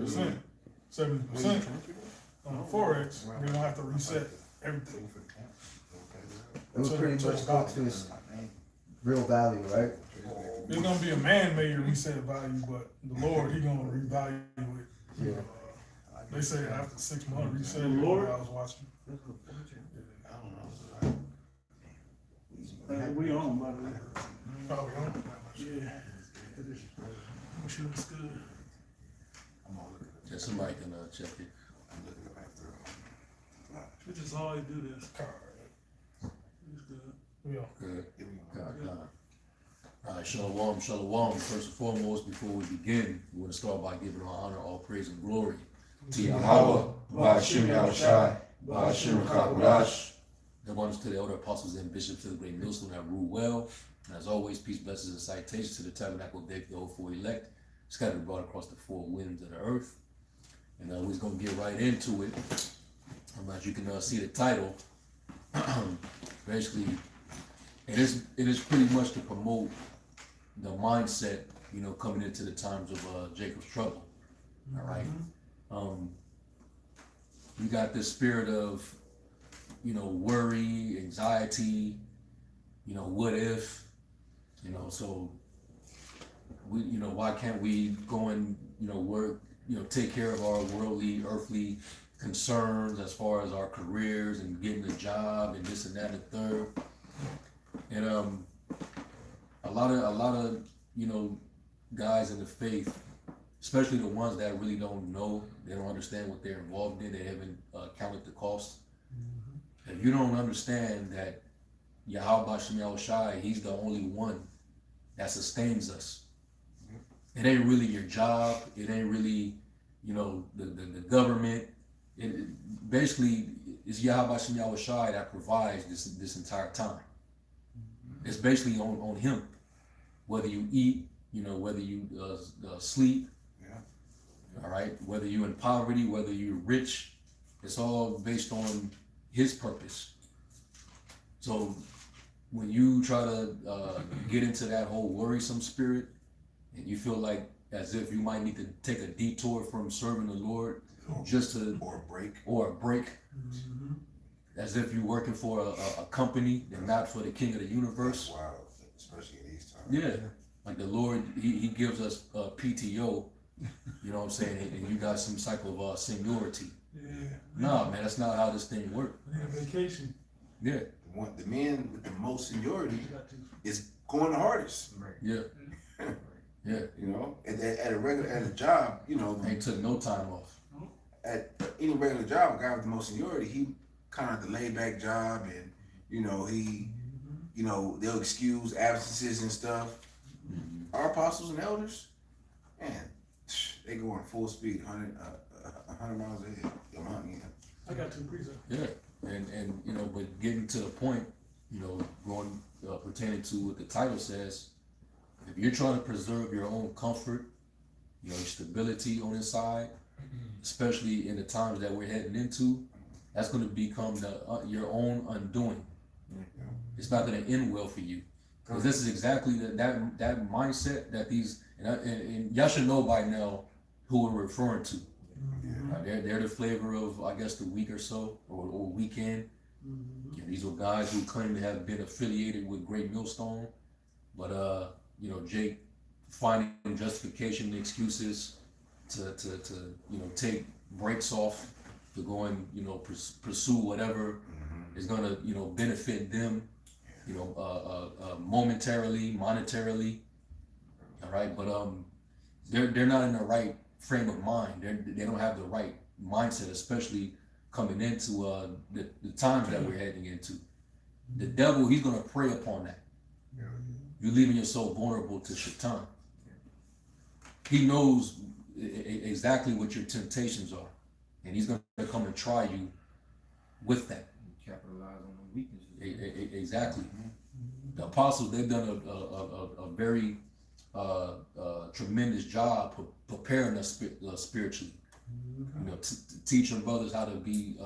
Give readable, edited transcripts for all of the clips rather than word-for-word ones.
70% on the Forex, you're gonna have to reset everything. It was pretty much go to its real value, right? There's gonna be a man-made reset value, but the Lord, he gonna revalue it. Yeah. They say after 6 months reset. The Lord? I was watching. We on, by the way. Probably on. Yeah. She looks good. Yeah, somebody can check it. We just always do this. It's good. Yeah. Good. God. All right, shalom, shalom. First and foremost, before we begin, we want to start by giving all honor, all praise, and glory to Yahweh, Ba'ashim Yahushai, Ba'ashim Kakudash. The ones to the elder apostles and bishops to the great millstone that rule well. And as always, peace, blessings, and citations to the tabernacle of David, the hopeful elect, scattered abroad across the four winds of the earth. And we're just going to get right into it. As you can see the title, basically, it is pretty much to promote the mindset, coming into the times of Jacob's trouble. All right. You got this spirit of, worry, anxiety, what if, so we, why can't we go and, work, take care of our worldly, earthly concerns as far as our careers and getting a job and this and that and third. And a lot of guys in the faith, especially the ones that really don't know, they don't understand what they're involved in, they haven't counted the cost. If you don't understand that Yahweh Ba'ashim Yahushai, he's the only one that sustains us. It ain't really your job, it ain't really, the government. It basically is Yahweh Ba'ashim Yahushai that provides this entire time. It's basically on him, whether you eat, whether you sleep, all right, whether you're in poverty, whether you're rich, it's all based on his purpose. So when you try to get into that whole worrisome spirit, and you feel like as if you might need to take a detour from serving the Lord, just to or a break, as if you're working for a company and not for the King of the universe. Wow, especially in these times. Yeah, like the Lord, he gives us PTO, you know what I'm saying, and you got some type of seniority. Yeah. Nah, man, that's not how this thing works. Yeah, vacation. Yeah, The men with the most seniority is going the hardest. yeah, yeah. At a job, Ain't took no time off. at any regular job, a guy with the most seniority, he kind of the laid back job, and they'll excuse absences and stuff. Our apostles and elders, man, they go on full speed, 100 miles ahead. I got 2 precepts. Yeah, and but getting to the point, going pertaining to what the title says, if you're trying to preserve your own comfort, your stability on inside, especially in the times that we're heading into, that's going to become your own undoing. It's not going to end well for you, because this is exactly that mindset that these and y'all should know by now who we're referring to. They're the flavor of, I guess, the week or so, or weekend. These are guys who claim to have been affiliated with Great Millstone, but Jake finding justification and excuses to take breaks off to go and pursue whatever is gonna benefit them, momentarily, monetarily. All right, but they're not in the right frame of mind. They don't have the right mindset, especially coming into the times that we're heading into. The devil, he's gonna prey upon that. You're leaving yourself vulnerable to Shaitan. He knows exactly what your temptations are, and he's gonna come and try you with that. Capitalize on the weaknesses. Exactly. The apostles, they've done a very tremendous job preparing us spiritually. Teaching brothers how to be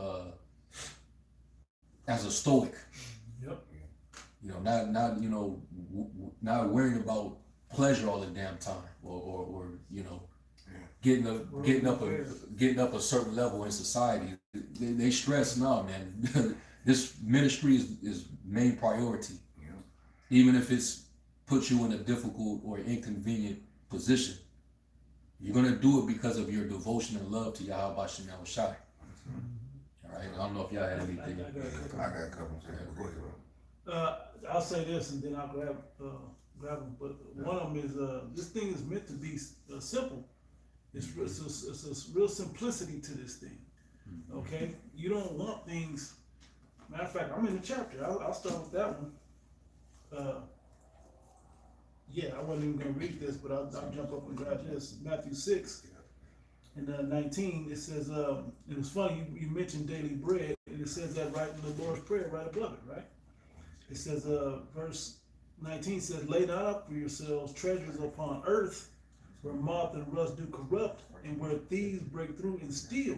as a stoic. Yep. Not worrying about pleasure all the damn time, or getting up a certain level in society. They stress, no, man. This ministry is main priority. Yeah. Even if it's put you in a difficult or inconvenient position, you're gonna do it because of your devotion and love to Yahweh Shem Shai. All right. I don't know if y'all had anything. I got a couple. Go ahead, bro. I'll say this and then I'll grab them. But one of them is this thing is meant to be simple. It's a real simplicity to this thing. Okay, you don't want things. Matter of fact, I'm in the chapter. I'll start with that one. I wasn't even gonna read this, but I'll jump up and grab this. Matthew 6 and 19. It says, it was funny you mentioned daily bread, and it says that right in the Lord's Prayer, right above it, right? It says, verse 19 says, "Lay not up for yourselves treasures upon earth, where moth and rust do corrupt, and where thieves break through and steal.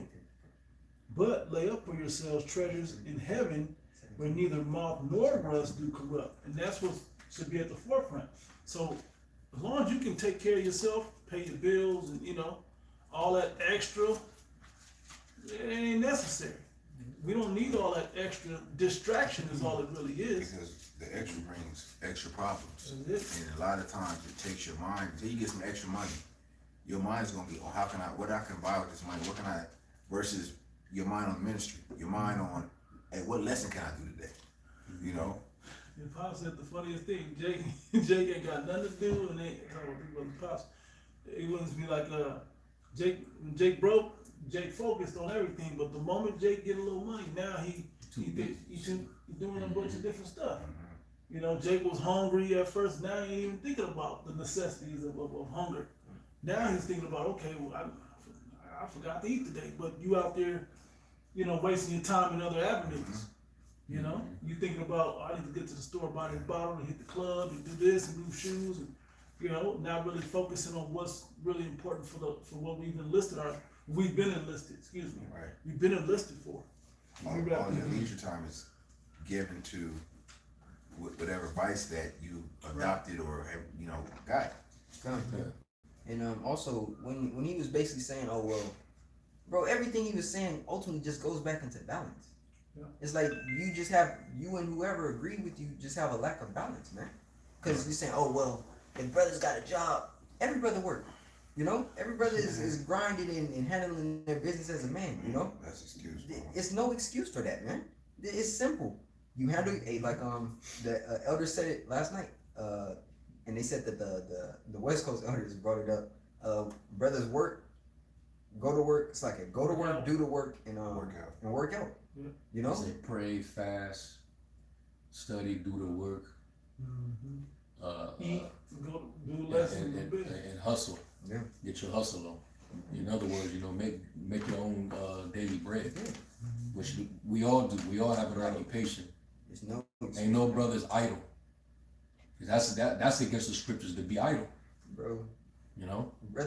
But lay up for yourselves treasures in heaven, where neither moth nor rust do corrupt." And that's what should be at the forefront. So as long as you can take care of yourself, pay your bills, and all that extra, it ain't necessary. We don't need all that extra distraction is all it really is. Because the extra brings extra problems. That's it. And a lot of times it takes your mind, until you get some extra money, your mind's gonna be, what I can buy with this money, what can I, versus your mind on ministry, your mind on, hey, what lesson can I do today? And Pop said the funniest thing, Jake ain't got nothing to do, and they Pops. It wouldn't be like when Jake broke, Jake focused on everything, but the moment Jake get a little money, now he doing a bunch of different stuff. Jake was hungry at first. Now he ain't even thinking about the necessities of hunger. Now he's thinking about, okay, well, I forgot to eat today, but you out there, wasting your time in other avenues. You thinking about, I need to get to the store, buy this bottle, and hit the club, and do this, and move shoes, and not really focusing on what's really important for what we've enlisted. We've been enlisted. Excuse me. Right. We've been enlisted for. All your leisure time is given to whatever vice that you adopted or got. And also when he was basically saying, oh well, bro, everything he was saying ultimately just goes back into balance. Yeah. It's like you and whoever agree with you just have a lack of balance, man. Because you're saying, oh well, if brother's got a job, every brother work. Every brother is grinding and handling their business as a man. That's excuse. Bro. It's no excuse for that, man. It's simple. You handle like the elder said it last night, and they said that the West Coast elders brought it up. Brothers go to work. It's like go to work, do the work, and work out. Yeah. Say pray, fast, study, do the work. Eat, go do lessons, and hustle. Yeah. Get your hustle on. In other words, make your own daily bread, which we all do. We all have an occupation. Ain't no brothers idle. That's against the scriptures to be idle, bro.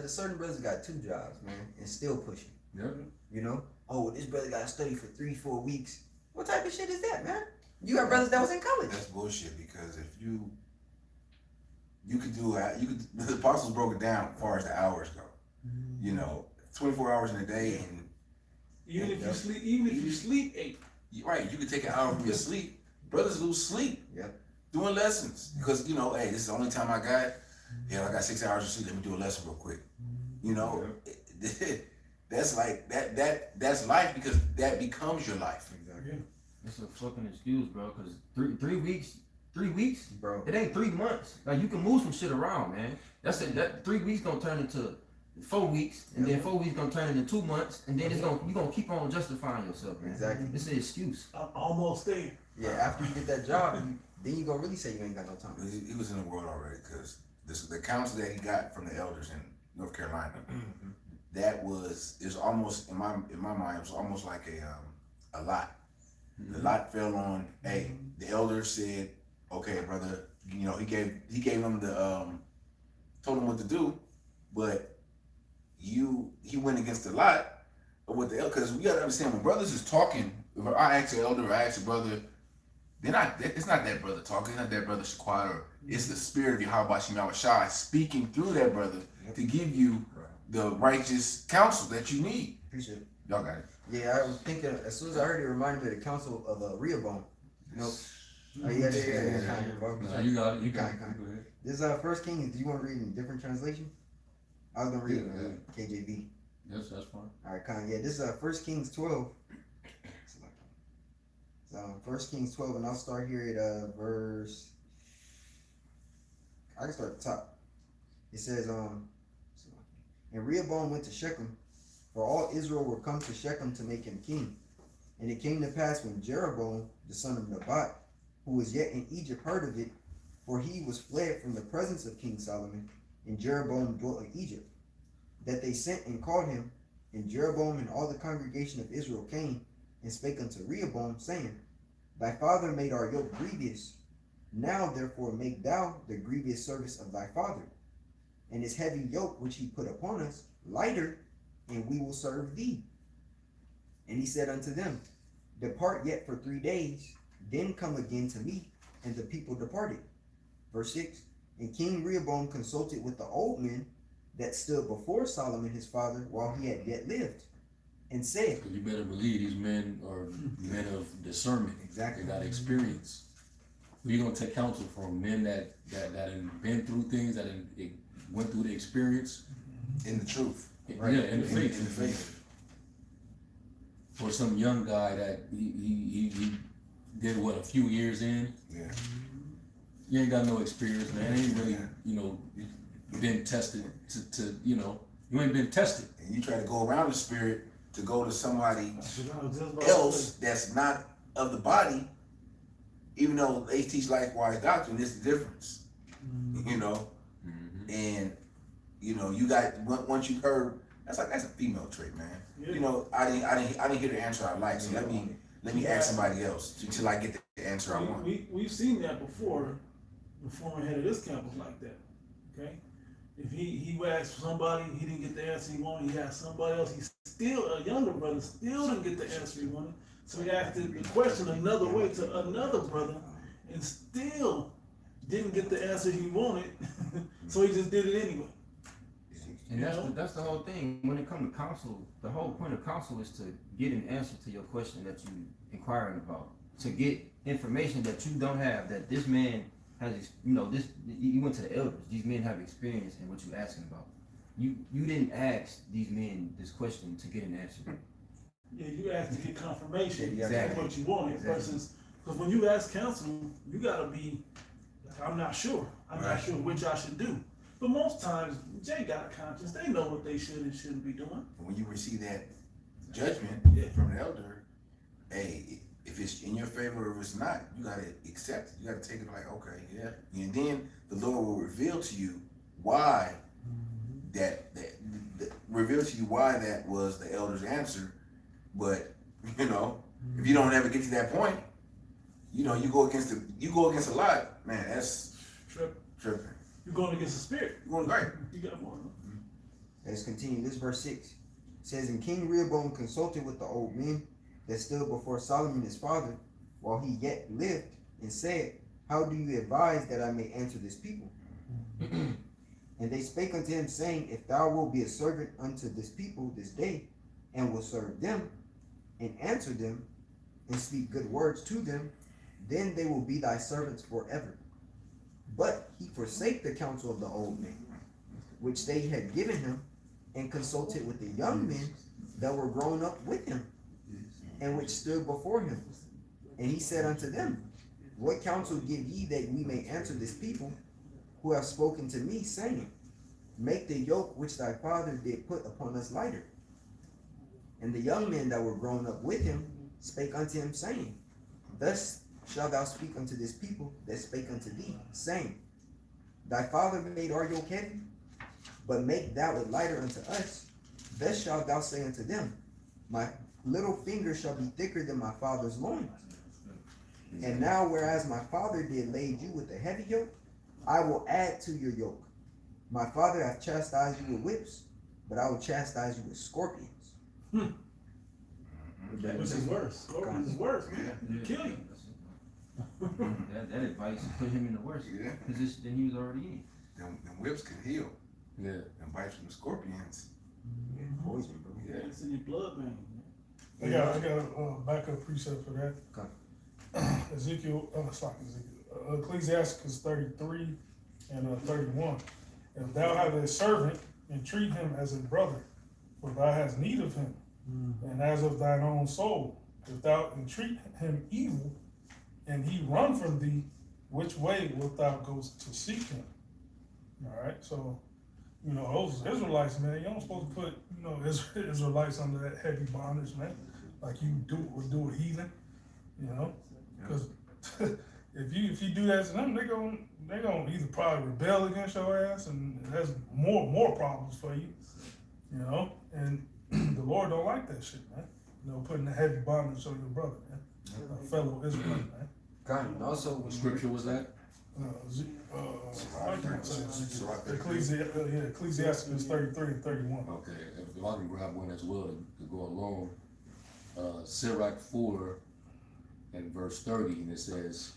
Certain brothers got 2 jobs, man, and still pushing. Yeah. Oh, this brother got to study for 3-4 weeks. What type of shit is that, man? You got brothers that was in college. That's bullshit, because if you could do the apostles broke it down as far as the hours go. 24 hours in a day, and even if you sleep 8. Right, you could take an hour from your sleep. Brothers lose sleep. Yep. Doing lessons, because hey, this is the only time I got. I got 6 hours of sleep. Let me do a lesson real quick. That's like that's life, because that becomes your life. Exactly. It's a fucking excuse, bro. Cause 3 weeks, bro. It ain't 3 months. Like you can move some shit around, man. That's it. That 3 weeks gonna turn into 4 weeks, and then 4 weeks gonna turn into 2 months, and then you gonna keep on justifying yourself, man. Exactly. It's an excuse. I'm almost there. Yeah, after you get that job, then you gonna really say you ain't got no time. He was in the world already, because the counsel that he got from the elders in North Carolina, it's almost in my mind, it was almost like a lot. The lot fell on. Hey, the elders said, okay, brother, he gave him told him what to do, but he went against the lot of what the elder, because we gotta understand, when brothers is talking, if I ask an elder or I ask a brother, it's not that brother talking, it's not that brother Shaquat, or it's the spirit of Yahweh Shem Shai speaking through that brother to give you the righteous counsel that you need. Appreciate it. Y'all got it. Yeah, I was thinking, as soon as I heard it, it reminded me of the council of Rehoboam. You know? Oh, yeah, kind of, bro. No, you got it. You got it. Kind. Go ahead. This First Kings, do you want to read in a different translation? I was going to read KJV. Yes, that's fine. All right, kind. Yeah, this is First Kings 12. So, First Kings 12, and I'll start here at verse. I can start at the top. It says, and Rehoboam went to Shechem, for all Israel were come to Shechem to make him king. And it came to pass when Jeroboam, the son of Nebat, who was yet in Egypt, heard of it, for he was fled from the presence of King Solomon, and Jeroboam dwelt in Egypt, that they sent and called him, and Jeroboam and all the congregation of Israel came, and spake unto Rehoboam, saying, Thy father made our yoke grievous. Now therefore make thou the grievous service of thy father, and his heavy yoke which he put upon us lighter, and we will serve thee. And he said unto them, Depart yet for 3 days, then come again to me. And the people departed. Verse 6, and King Rehoboam consulted with the old men that stood before Solomon his father while he had yet lived, and said, You better believe these men are men of discernment. Exactly. They got experience. We're gonna take counsel from men that have been through things, that went through the experience. In the truth. Right. Yeah, in the faith. In the faith. Or some young guy that he did what, a few years in. Yeah. You ain't got no experience, man. Ain't really, been tested to you ain't been tested. And you try to go around the spirit to go to somebody Else. else that's not of the body, even though they teach likewise doctrine, it's the difference. You know? And you got, once you heard, that's a female trait, man. Yeah. I didn't hear the answer I like, so let me ask somebody else until I get the answer I want. We've seen that before. The former head of this camp was like that. Okay, if he asked somebody, he didn't get the answer he wanted. He asked somebody else. A younger brother still didn't get the answer he wanted. So he asked the question another way to another brother, and still didn't get the answer he wanted. So he just did it anyway. And that's the whole thing. When it comes to counsel, the whole point of counsel is to get an answer to your question that you inquiring about. To get information that you don't have, that this man has, you went to the elders. These men have experience in what you're asking about. You didn't ask these men this question to get an answer. Yeah, you asked to get confirmation Exactly. of what you wanted versus, because when you ask counsel, you gotta be, like, I'm not sure. I'm not sure which I should do. But most times, Jay got a conscience. They know what they should and shouldn't be doing. When you receive that judgment from the elder, hey, if it's in your favor or if it's not, you gotta accept it. You gotta take it like, okay, yeah. And then the Lord will reveal to you why reveal to you why that was the elder's answer. But if you don't ever get to that point, you go against a lot, man. That's tripping. You're going against the spirit. You're going right. You got more. Let's continue. This verse 6 says, And King Rehoboam consulted with the old men that stood before Solomon his father while he yet lived, and said, How do you advise that I may answer this people? And they spake unto him, saying, If thou wilt be a servant unto this people this day, and will serve them, and answer them, and speak good words to them, then they will be thy servants forever. But he forsake the counsel of the old men, which they had given him, and consulted with the young men that were grown up with him, and which stood before him. And he said unto them, What counsel give ye that we may answer this people, who have spoken to me, saying, Make the yoke which thy father did put upon us lighter? And the young men that were grown up with him spake unto him, saying, Thus shalt thou speak unto this people that spake unto thee, saying, Thy father made our yoke heavy, but make thou it lighter unto us. Thus shalt thou say unto them, My little finger shall be thicker than my father's loins. And now, whereas my father did lade you with a heavy yoke, I will add to your yoke. My father hath chastised you with whips, but I will chastise you with scorpions. Which is worse. Scorpions is worse, man. Kill you. That advice put him in the worst position than he was already in. Them whips can heal. Yeah. Them bites from the scorpions. Poison, bro. Yeah, it's in your blood, man. I got a backup precept for that. Okay. Ezekiel, it's like Ezekiel, Ecclesiastes 33 and 31. If thou have a servant, entreat him as a brother, for thou hast need of him, and as of thine own soul. If thou entreat him evil, and he run from thee, which way wilt thou go to seek him? All right, so, you know, those Israelites, man, you don't supposed to put, you know, Israelites under that heavy bondage, man, like you would do a heathen, you know, because if you do that to them, they gonna either probably rebel against your ass, and it has more problems for you, you know, and the Lord don't like that shit, man. You know, putting a heavy bondage on your brother, man, a fellow Israelite, man. God, and also What scripture was that? Ecclesiastes 33 and 31. Okay, if I can grab one as well to go along. Sirach 4 and verse 30, and it says,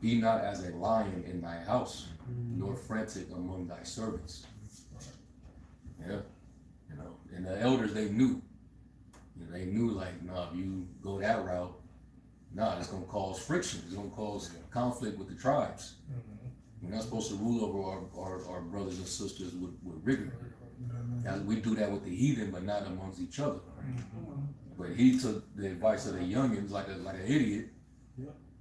be not as a lion in thy house, nor frantic among thy servants. Yeah, you know, and the elders, they knew. You know, they knew, like, nah, if you go that route, nah, it's gonna cause friction. It's gonna cause conflict with the tribes. We're not supposed to rule over our brothers and sisters with rigor. Now, we do that with the heathen, but not amongst each other. But he took the advice of the youngins like an idiot,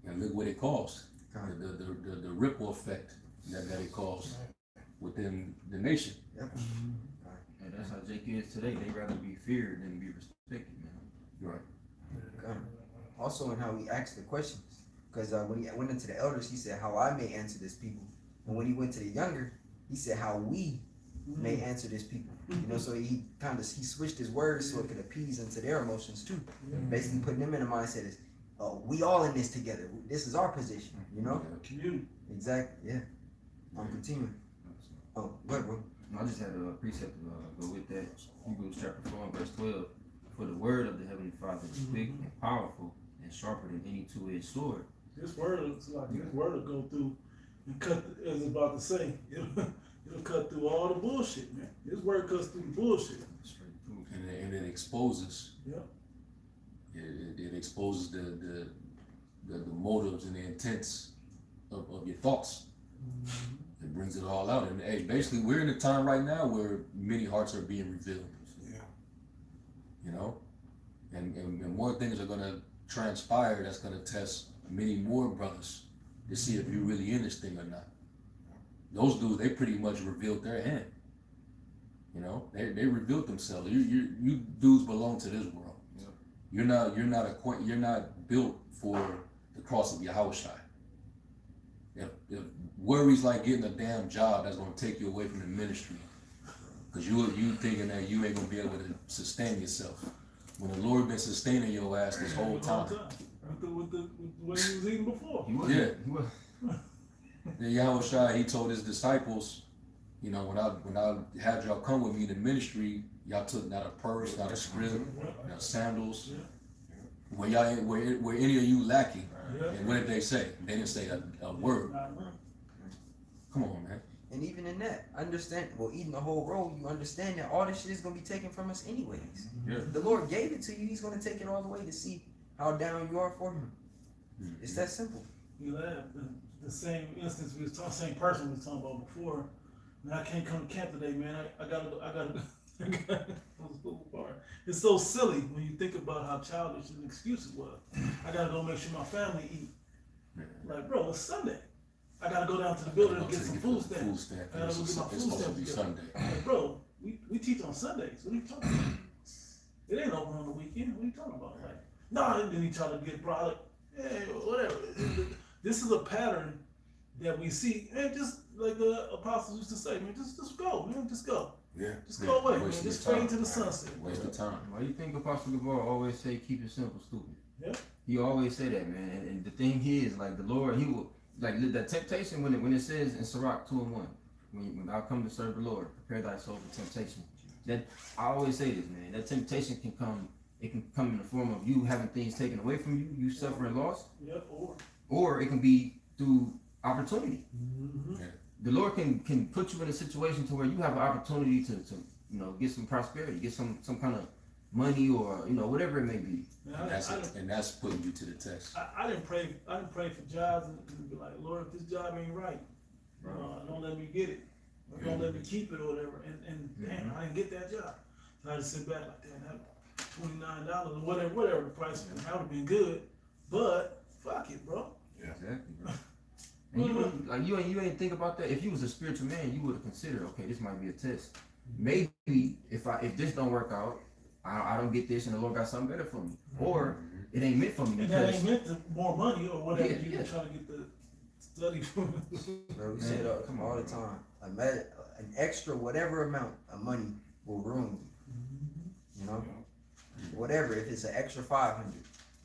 and look what it caused. The ripple effect that it caused within the nation. And that's how Jake is today. They rather be feared than be respected, man. Right. God. Also in how he asked the questions, because when he went into the elders, he said, how I may answer this people. And when he went to the younger, he said, how we may answer this people. You know, so he switched his words so it could appease into their emotions too. Basically putting them in a mindset is, we all in this together. This is our position, you know? Community. Exactly, yeah. I'm continuing. Oh, go ahead, bro. I just had a precept to go with that. Hebrews chapter 4 and verse 12. For the word of the Heavenly Father is quick and powerful and sharper than any two-edged sword. This word looks like this word will go through and cut, as it's about to say, it'll cut through all the bullshit, man. This word cuts through the bullshit. Straight through. And it exposes. Yeah. It exposes the motives and the intents of your thoughts. It brings it all out. And hey, basically, we're in a time right now where many hearts are being revealed. Yeah. You know, and more things are gonna transpire that's gonna test many more brothers to see if you're really in this thing or not. Those dudes, they pretty much revealed their hand. You know, they revealed themselves. You dudes belong to this world. Yep. You're not built for the cross of Yahushua. If worries like getting a damn job that's gonna take you away from the ministry, because you thinking that you ain't gonna be able to sustain yourself, when the Lord been sustaining your ass this whole time. With what he was eating before. He was. Yeah. He was. Then Yahushua, he told his disciples, you know, when I had y'all come with me to ministry, y'all took not a purse, not a script, not sandals. Were any of you lacking? And what did they say? They didn't say a word. Come on, man. And even in that, understand, well, eating the whole roll, you understand that all this shit is going to be taken from us anyways. Yeah. The Lord gave it to you, he's going to take it all the way to see how down you are for him. It's that simple. You laugh. The same instance we was talking, same person we was talking about before. Man, I can't come to camp today, man. I gotta It's so silly when you think about how childish an excuse it was. I gotta go make sure my family eat. Like, bro, it's Sunday. I gotta go down to the building and get some food stamps. I gotta go get my food stamps together. Like, bro, we teach on Sundays. What are you talking about? It ain't open on the weekend. What are you talking about? Like, no, then he tried to get product. Hey, whatever. This is a pattern that we see, and just like the apostles used to say, man, just go, man, just go. Yeah. Just go away, man. Waste Just your fade time. into the sunset. Waste of time. Why you think Apostle Gabar always say, keep it simple, stupid? Yeah. He always say that, man. And the thing is, like, the Lord, he will, like, the temptation, when it says in Sirach 2 and 1, when thou come to serve the Lord, prepare thy soul for temptation. That, I always say this, man, that temptation can come, it can come in the form of you having things taken away from you, you suffering loss, Yep. or it can be through opportunity. Mm-hmm. The Lord can put you in a situation to where you have an opportunity get some prosperity, get some kind of money or whatever it may be. Man, And that's putting you to the test. I didn't pray for jobs and be like, Lord, if this job ain't right, don't let me get it. Or don't let me keep it or whatever. And damn, I didn't get that job. So I just sit back like, damn, that $29 or whatever the price is, that would have been good. But fuck it, bro. Exactly, bro. And you ain't think about that. If you was a spiritual man, you would have considered, okay, this might be a test. Maybe if this don't work out, I don't get this, and the Lord got something better for me, or it ain't meant for me And that because ain't meant to more money or whatever Yeah, you're yeah. trying to get the study from. Bro, we say it come all the time. An extra whatever amount of money will ruin you. You know, whatever. If it's an extra 500,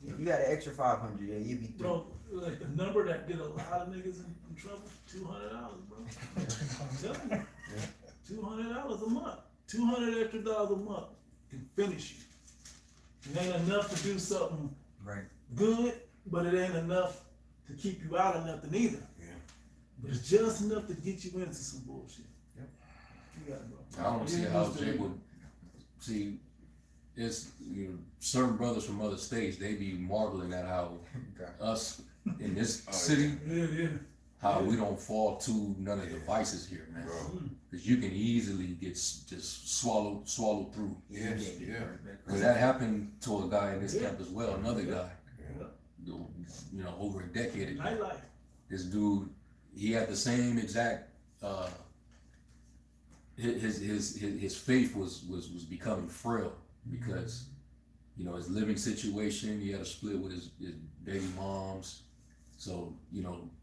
if you got an extra 500, yeah, you be through. Bro, like the number that did a lot of niggas in trouble, $200, bro. I'm telling you, $200 a month, $200 extra dollars a month can finish you. It ain't enough to do something Right. good, but it ain't enough to keep you out of nothing either. Yeah. But it's just enough to get you into some bullshit. Yep. You got it, bro. I don't see how Jay would see. It's certain brothers from other states. They be marveling at how us in this city, Yeah. how we don't fall to none of the vices here, man. Because you can easily get just swallowed through. Yes, yeah. Because that happened to a guy in this camp as well. Another guy, Yeah. over a decade ago. Nightlife. This dude, he had the same exact. His faith was becoming frail because his living situation. He had a split with his baby moms. So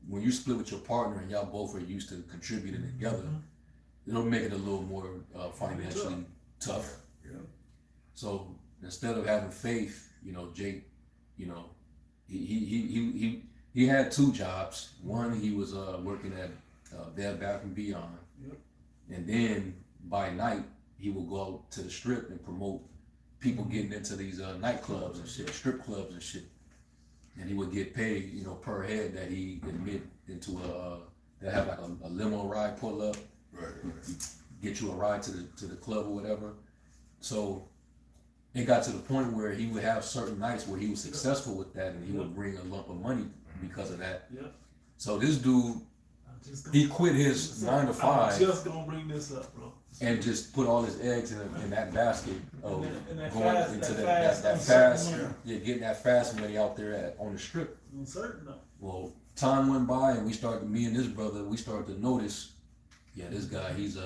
when you split with your partner and y'all both are used to contributing together, it'll make it a little more financially tough. Yeah. So instead of having faith, Jake, he had two jobs. One, he was working at Bed Bath and Beyond, and then by night he would go out to the strip and promote people getting into these nightclubs and shit, strip clubs and shit. And he would get paid, per head that he admit into they have like a limo ride pull up, Right. get you a ride to the club or whatever. So it got to the point where he would have certain nights where he was successful with that, and he would bring a lump of money because of that. Yep. So this dude, he quit his 9 to 5 I'm just gonna bring this up, bro. and just put all his eggs in that basket of And that going fast- into that that fast fast, money. getting that fast money out there on the strip. I'm certain though. Well, time went by and me and this brother, we started to notice, this guy, he's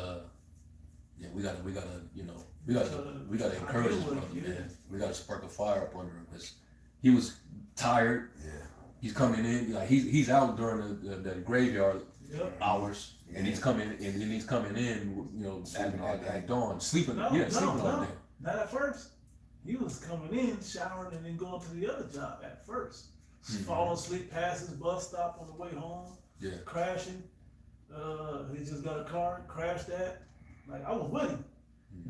we gotta encourage this brother, man. We gotta spark a fire up under him because he was tired. Yeah. He's coming in, like he's out during the graveyard Yep. hours, and he's coming in, Sleeping all day. at dawn, sleeping, No, sleeping all day. not at first. He was coming in, showering, and then going to the other job at first. Falling asleep past his bus stop on the way home, Yeah. crashing. He just got a car, crashed that. Like, I was with him.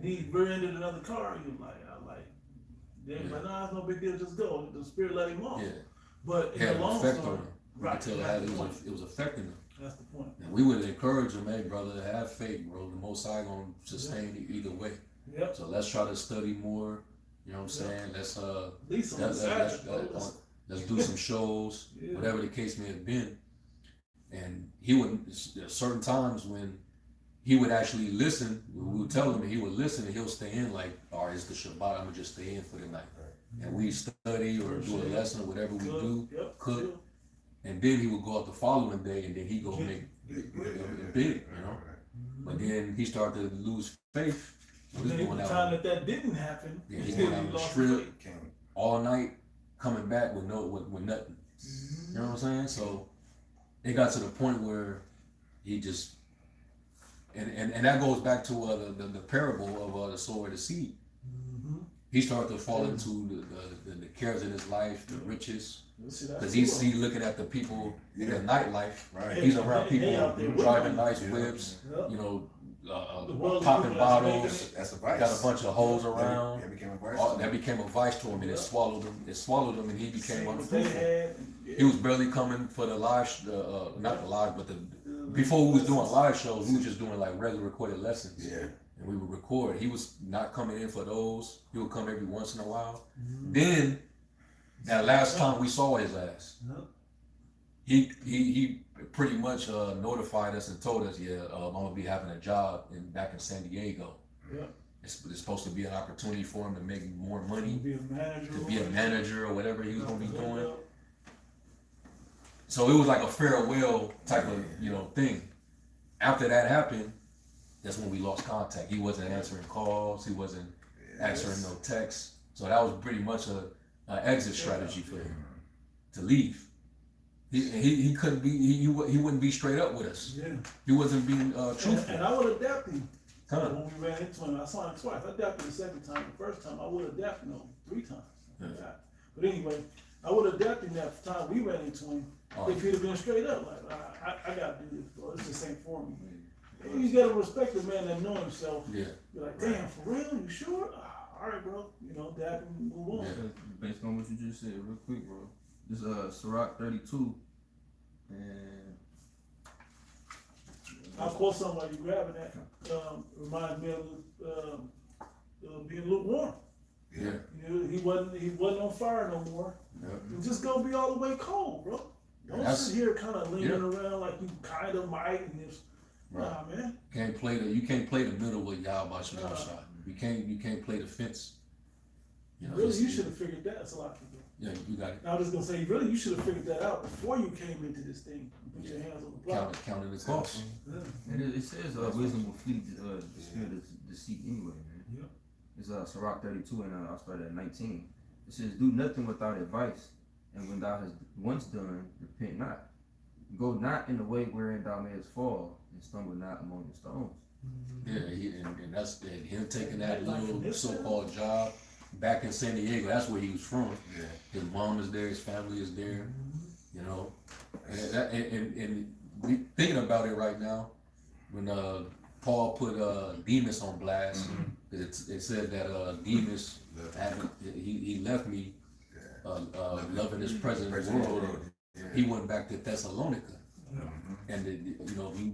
He rear-ended another car. He was like, like, nah, it's no big deal, just go. The spirit let him off. Yeah. But in Had the an long effect story, on him. We right, could tell that's that the point. it was affecting him. That's the point. And we would encourage him, hey brother, have faith, bro. The Most High gonna sustain you either way. Yep. So let's try to study more. You know what I'm saying? Let's At least on the let's, Sabbath, bro. let's do some shows, Yeah. whatever the case may have been. And he would, there are certain times when he would actually listen. We would tell him, and he would listen, and he'll stay in like, all right, it's the Shabbat. I'm gonna just stay in for the night. And we study or do a lesson or whatever we do, Yep. cook. And then he would go out the following day, and then he go make big, But then he started to lose faith. So And he's then going the out, time that didn't happen, Yeah, he's he going out on the lost strip. faith. Came. all night, coming back with nothing. You know what I'm saying? So it got to the point where he just, and that goes back to the parable of the sower and the seed. He started to fall into the cares in his life, the riches, because he's looking at the people in their nightlife. Right. He's around They people out there with driving him. nice Yeah. whips, Yep. The world is popping people that's bottles, making That's a vice. got a bunch of hoes around. That became a vice. That became a vice to him, and it swallowed him. It swallowed him, and he became Same what they unfruitful. had. He was barely coming for the live, not the live, but before we was doing live shows, we was just doing like regular recorded lessons. Yeah. and we would record. He was not coming in for those. He would come every once in a while. Then that last time we saw his ass, he pretty much notified us and told us, yeah, I'm gonna be having a job back in San Diego. Yeah. It's supposed to be an opportunity for him to make more money, To be a manager or whatever he was gonna be doing. So it was like a farewell type of thing. After that happened, that's when we lost contact. He wasn't answering calls. He wasn't answering no texts. So that was pretty much a exit strategy for him to leave. He couldn't be. He wouldn't be straight up with us. Yeah. He wasn't being truthful. And I would adapt him. Huh. When we ran into him, I saw him twice. I adapted the second time. The first time, I would adapt him 3 times. Yeah. But anyway, I would adapt him that time we ran into him. Oh. If he'd have been straight up, like, I gotta do this, bro. This just ain't for me. You gotta respect the man that know himself. Yeah. You're like, damn, for real? You sure? All right, bro. Dab him, move on. Yeah. Based on what you just said, real quick, bro. This Ciroc 32, and I'll quote something while you're grabbing that. Reminds me of being lukewarm. Yeah. He wasn't on fire no more. Yeah. You're just gonna be all the way cold, bro. Don't sit here kind of leaning around like you kind of might and this. Right. Nah, man. You can't play the middle with Yao by shot. You can't play the fence. Really, you should have figured that. That's a lot of people. Yeah, you got it. I was just gonna say, really, you should have figured that out before you came into this thing. Put your hands on the block. Counting the cost. Yeah. And it says wisdom will flee the spirit of deceit anyway, man. Yep. It's Ciroc 32, and I'll start at 19. It says, do nothing without advice, and when thou hast once done, repent not. Go not in the way wherein thou mayest fall, and stumble not among the stones. Yeah, and that's him taking that little so-called job back in San Diego. That's where he was from. Yeah. His mom is there. His family is there. And we thinking about it right now, when Paul put Demas on blast, it said that Demas he left me loving this present world. He went back to Thessalonica, and we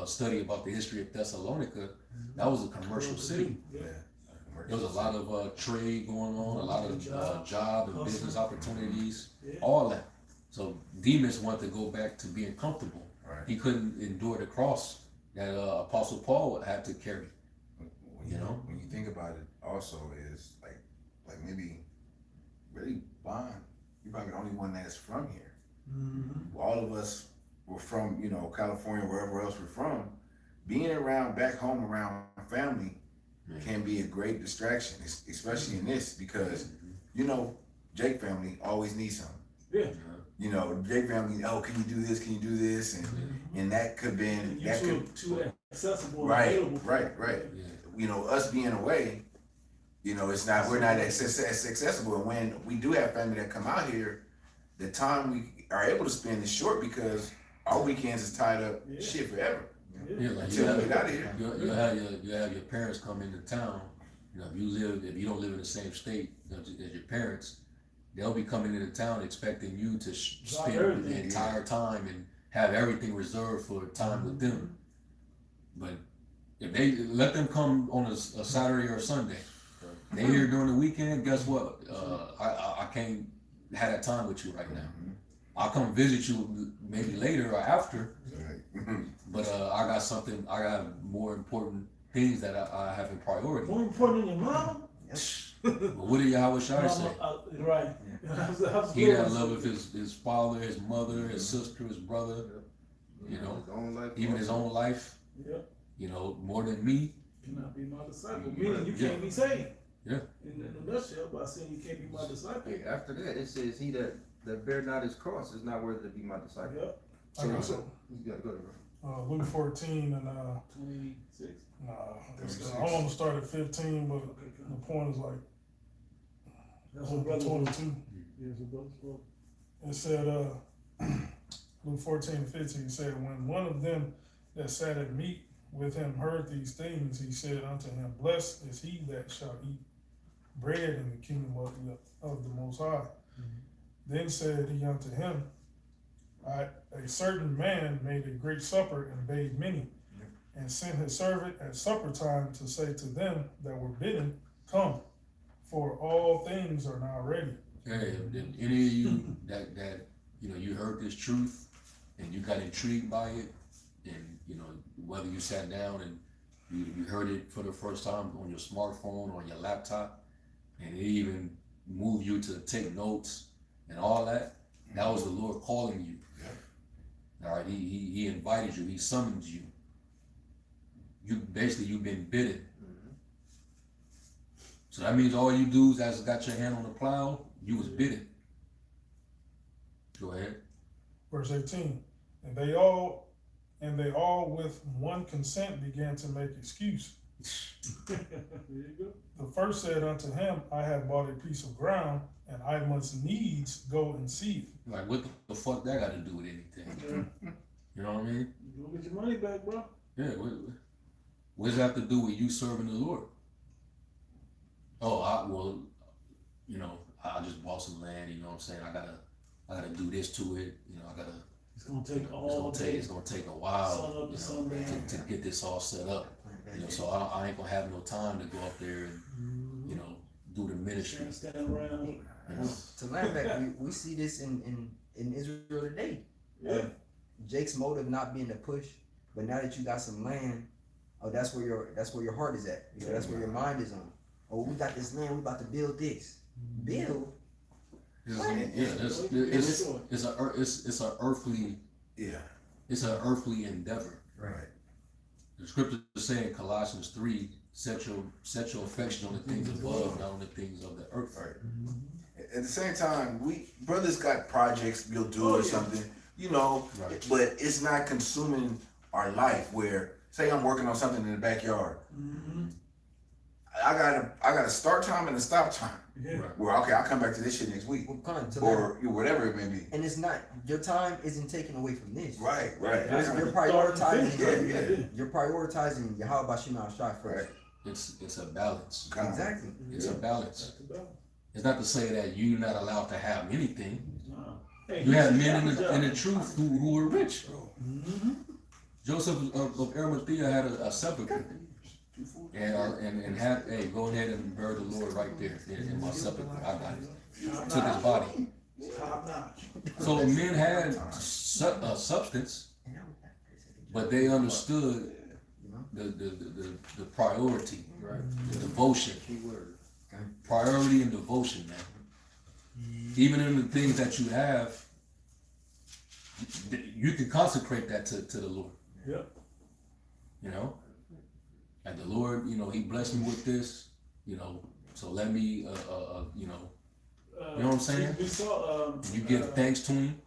study about the history of Thessalonica. That was a commercial city. Yeah. There was a lot of trade going on, a lot of job and business opportunities, Yeah. all that. So Demas wanted to go back to being comfortable. Right. He couldn't endure the cross that Apostle Paul had to carry. When you think about it, also is like maybe really Bond. You're probably the only one that's from here. All of us were from California, wherever else we're from. Being around back home around family can be a great distraction, especially in this because Jake family always needs something. Yeah. Jake family. Oh, can you do this? Can you do this? And that could been You too accessible. And right, available. right. Us being away, we're not as accessible. And when we do have family that come out here, the time we are able to spend is short because our weekends is tied up shit forever. Yeah, like Until we get out of here. you have your parents come into town. If you don't live in the same state as your parents, they'll be coming into town expecting you to spend the entire time and have everything reserved for time with them. But if they let them come on a Saturday or a Sunday, they here during the weekend. Guess what? I can't have that time with you right now. I'll come visit you maybe later or after. But I got more important things that I have in priority. More important than your mom? But what did Yahweh Shai say? Right. He that loveth his father, his mother, his sister, his brother, even his own life, more than me. Cannot be my disciple. Meaning you can't be saved. Yeah. In a nutshell, by saying you can't be my disciple. Hey, after that, it says, he that bear not his cross is not worthy to be my disciple. Yep. I got it. Yeah, go ahead, bro. Luke 14 and 26. I want to start at 15, but the point is like That's what brother was. 22. Yeah, so brother spoke. It said, Luke 14 and 15, he said, when one of them that sat at meat with him heard these things, he said unto him, blessed is he that shall eat bread in the kingdom of the Most High. Then said he unto him, a certain man made a great supper and bade many. and sent his servant at supper time to say to them that were bidden, come, for all things are now ready. Hey, if any of you that you know you heard this truth and you got intrigued by it, and you know whether you sat down and you heard it for the first time on your smartphone or on your laptop, and it even moved you to take notes and all that, that was the Lord calling you. All right, he invited you, he summoned you. You've been bidden. So that means all you dudes that's got your hand on the plow, you was bidden. Go ahead. Verse 18, and they all with one consent began to make excuse. There you go. The first said unto him, I have bought a piece of ground, and I must needs go and see it. Like, what the fuck that got to do with anything? You know what I mean? You gonna get your money back, bro. Yeah. What does that have to do with you serving the Lord? Oh, you know, I just bought some land. You know what I'm saying? I gotta do this to it. You know, It's gonna take all day. It's gonna take a while. Sun up to sundown. To get this all set up. You know, so I ain't gonna have no time to go up there and, you know, do the ministry. Stand around. You know? To land back, we see this in Israel today. Yeah. Jake's motive not being to push, but now that you got some land, oh, that's where your heart is at. You know, that's where your mind is on. Oh, we got this land, we about to build this. Build. It's an earthly endeavor. Right. The scripture is saying Colossians 3, set your affection on the things above, not on the things of the earth. Right. At the same time, we brothers got projects we'll do or something, you know, Right. but it's not consuming our life. Where say I'm working on something in the backyard, I got a start time and a stop time. Yeah. Right. Where okay, I'll come back to this shit next week Well, come to land. or whatever it may be. And it's not, your time isn't taken away from this. Right. You're prioritizing. Yeah. You're prioritizing Yahweh Bashim Al-Shai first. It's a balance. Exactly. It's a balance. That's the balance. It's not to say that you're not allowed to have anything. Nah. Hey, You had men good job. in the truth who were rich. Joseph of Arimathea had a sepulcher. And had, hey, go ahead and bury the Lord right there in my sepulcher. I got it. Took his body. Top notch. So men had substance, but they understood the priority, the devotion. Priority and devotion, man. Even in the things that you have, you can consecrate that to the Lord. Yep. You know? And the Lord, you know, he blessed me with this, you know, so let me, you know, you know what I'm saying? We saw, You give thanks to him.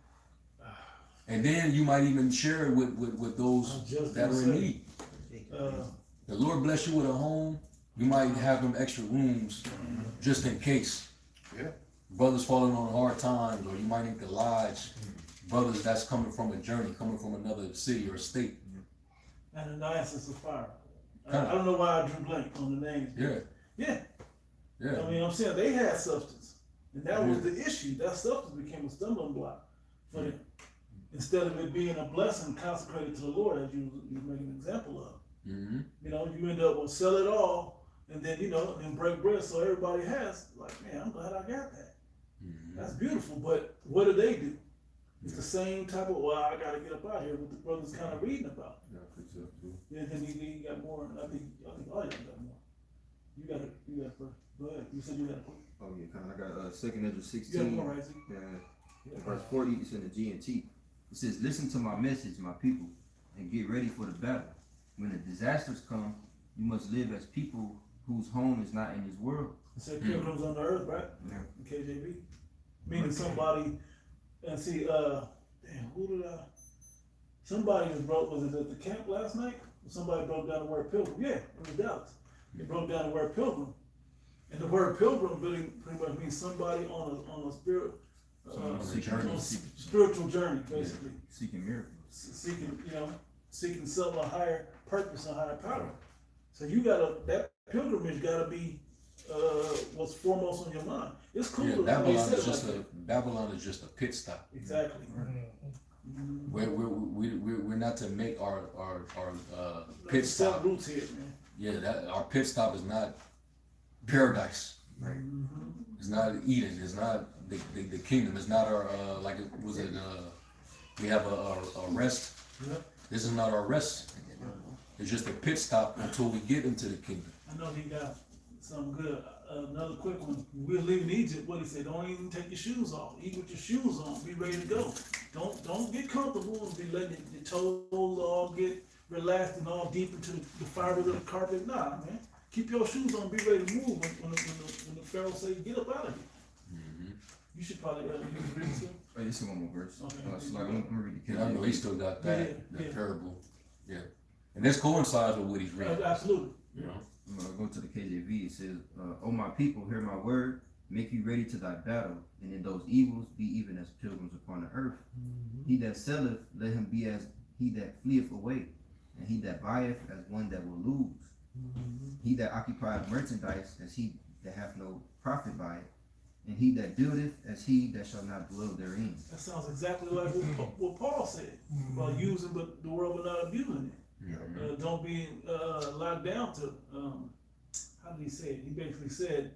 And then you might even share it with those that are in need. The Lord bless you with a home, you might have them extra rooms just in case. Yeah. Brothers falling on hard times, or you might need to lodge brothers that's coming from a journey, coming from another city or state. Ananias and Sapphira. I Huh. don't know why I drew blank on the names. Yeah, Yeah. yeah. I mean, I'm saying they had substance, and that was the issue. That substance became a stumbling block for them. Instead of it being a blessing consecrated to the Lord, as you make an example of. Mm-hmm. You know, you end up with sell it all, and then and break bread so everybody has. Like, man, I'm glad I got that. Mm-hmm. That's beautiful. But what do? It's the same type of, well, I gotta get up out here, what the brother's kind of reading about. Yeah, then he got more. I think all y'all got more. You got it first. Go ahead. You said you got it. Oh yeah, kind of. I got 2nd Ezra You got 16. more, right? Z? Verse 40, it's in the GMT. It says, listen to my message, my people, and get ready for the battle. When the disasters come, you must live as people whose home is not in this world. It said pilgrims on the earth, right? Yeah. In KJV. Meaning somebody, and see, damn, who did I? Somebody was it at the camp last night? Somebody broke down the word pilgrim. Yeah, it was Dallas. They broke down the word pilgrim. And the word pilgrim really pretty much means somebody on a spirit, spiritual journey, basically. Seeking miracles. Seeking some a higher purpose, a higher power. So that pilgrimage gotta be what's foremost on your mind. It's cool. Yeah, to Babylon say is it like that. Babylon is just a pit stop. Exactly. We're not to make our pit Set stop. roots here, man. Yeah, that our pit stop is not paradise. Right. It's not Eden. It's not the kingdom. It's not our we have a rest. Yep. This is not our rest. It's just a pit stop until we get into the kingdom. I know he got something good. Another quick one. We're leaving Egypt. What he said? Don't even take your shoes off. Eat with your shoes on. Be ready to go. Don't get comfortable and be letting your toes all get relaxed and all deep into the fiber of the carpet. Nah, man. Keep your shoes on. Be ready to move when the Pharaoh say get up out of here. You should probably read this too. Oh, this is one more verse. Okay. So I'm gonna read the And I know he still got that Yeah. parable. Yeah, and this coincides with what he's reading. Absolutely. You know. I'm gonna go to the KJV. It says, "O my people, hear my word. Make you ready to thy battle, and in those evils be even as pilgrims upon the earth. He that selleth, let him be as he that fleeth away, and he that buyeth as one that will lose. He that occupieth merchandise as he that hath no profit by it, and he that buildeth as he that shall not dwell therein." That sounds exactly like what Paul said about using but the world but not abusing it. Don't be locked down to how did he say it? He basically said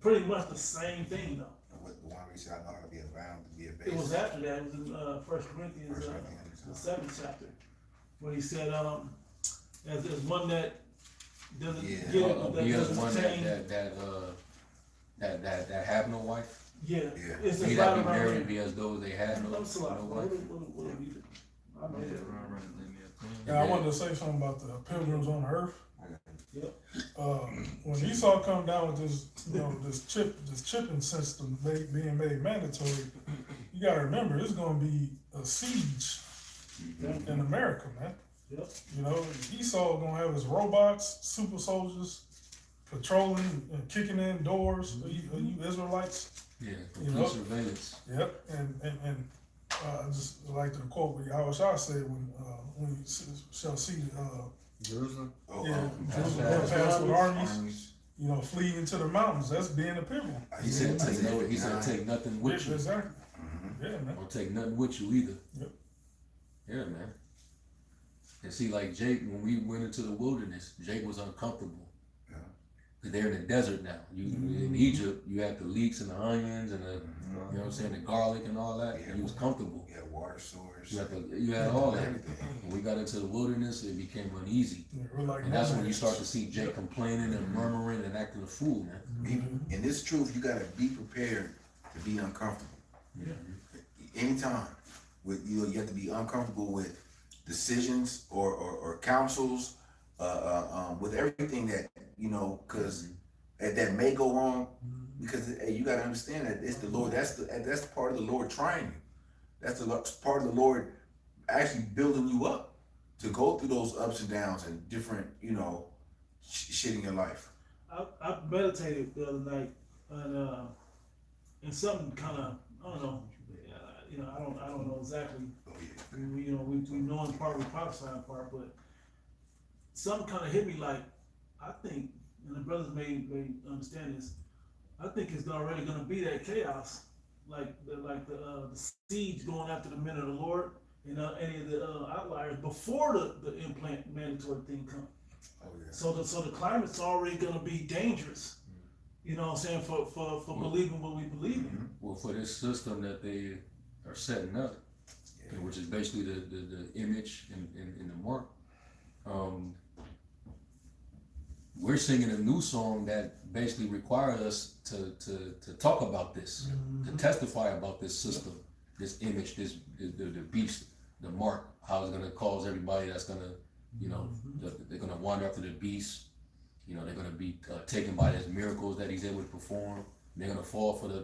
pretty much the same thing though. What the one we said, I'm not gonna be bound to be a base. It was after that. It was in 1 Corinthians, the 7th chapter, where he said, as one that doesn't Yeah. get Be as doesn't one attain. that have no wife. Yeah, Yeah. it's He just that right be around married there. be as though they had no I'm sorry. no What wife. do you do? I know that. Yeah, I wanted to say something about the pilgrims on the earth. Yep. When Esau come down with this, this chipping system being made mandatory, you gotta remember it's gonna be a siege in America, man. Yep. You know, Esau gonna have his robots, super soldiers, patrolling and kicking in doors. Are you Israelites? Yeah, You complete know? surveillance. Yep. And I just like to quote what Yahushua said when you shall see Jerusalem. Oh, yeah, pass pass with armies, armies. flee into the mountains. That's being a pilgrim. He said take nothing with you. Exactly. Mhm. Yeah, man. Don't take nothing with you either. Yep. Yeah, man. And see, like Jake, when we went into the wilderness, Jake was uncomfortable. Yeah. Cause they're in the desert now. In Egypt, you had the leeks and the onions and the, you know what I'm saying, the garlic and all that. And you was comfortable. You had water source. You had all that. Everything. When we got into the wilderness, it became uneasy. Yeah, we're like And that's when you nomads. start to see Jake complaining and murmuring and acting a fool, man. In this truth, you gotta be prepared to be uncomfortable. Anytime, you have to be uncomfortable with decisions or counsels, with everything that because that may go wrong. Because you gotta understand that it's the Lord. That's part of the Lord trying you. That's part of the Lord actually building you up to go through those ups and downs and different shit in your life. I meditated the other night and something kind of I don't know. I don't know exactly. Oh yeah. We know in part, we prophesy in part, but something kind of hit me like I think, and the brothers may understand this. I think it's already going to be that chaos, like the siege going after the men of the Lord and any of the outliers before the implant mandatory thing comes. Oh yeah. So the climate's already going to be dangerous. You know what I'm saying, for believing what we believe in. Well, for this system that they are setting up, which is basically the image and the mark, we're singing a new song that basically requires us to talk about this, to testify about this system, this image, the beast, the mark, how it's gonna cause everybody that's gonna, they're gonna wander after the beast. They're gonna be taken by his miracles that he's able to perform. They're gonna fall for the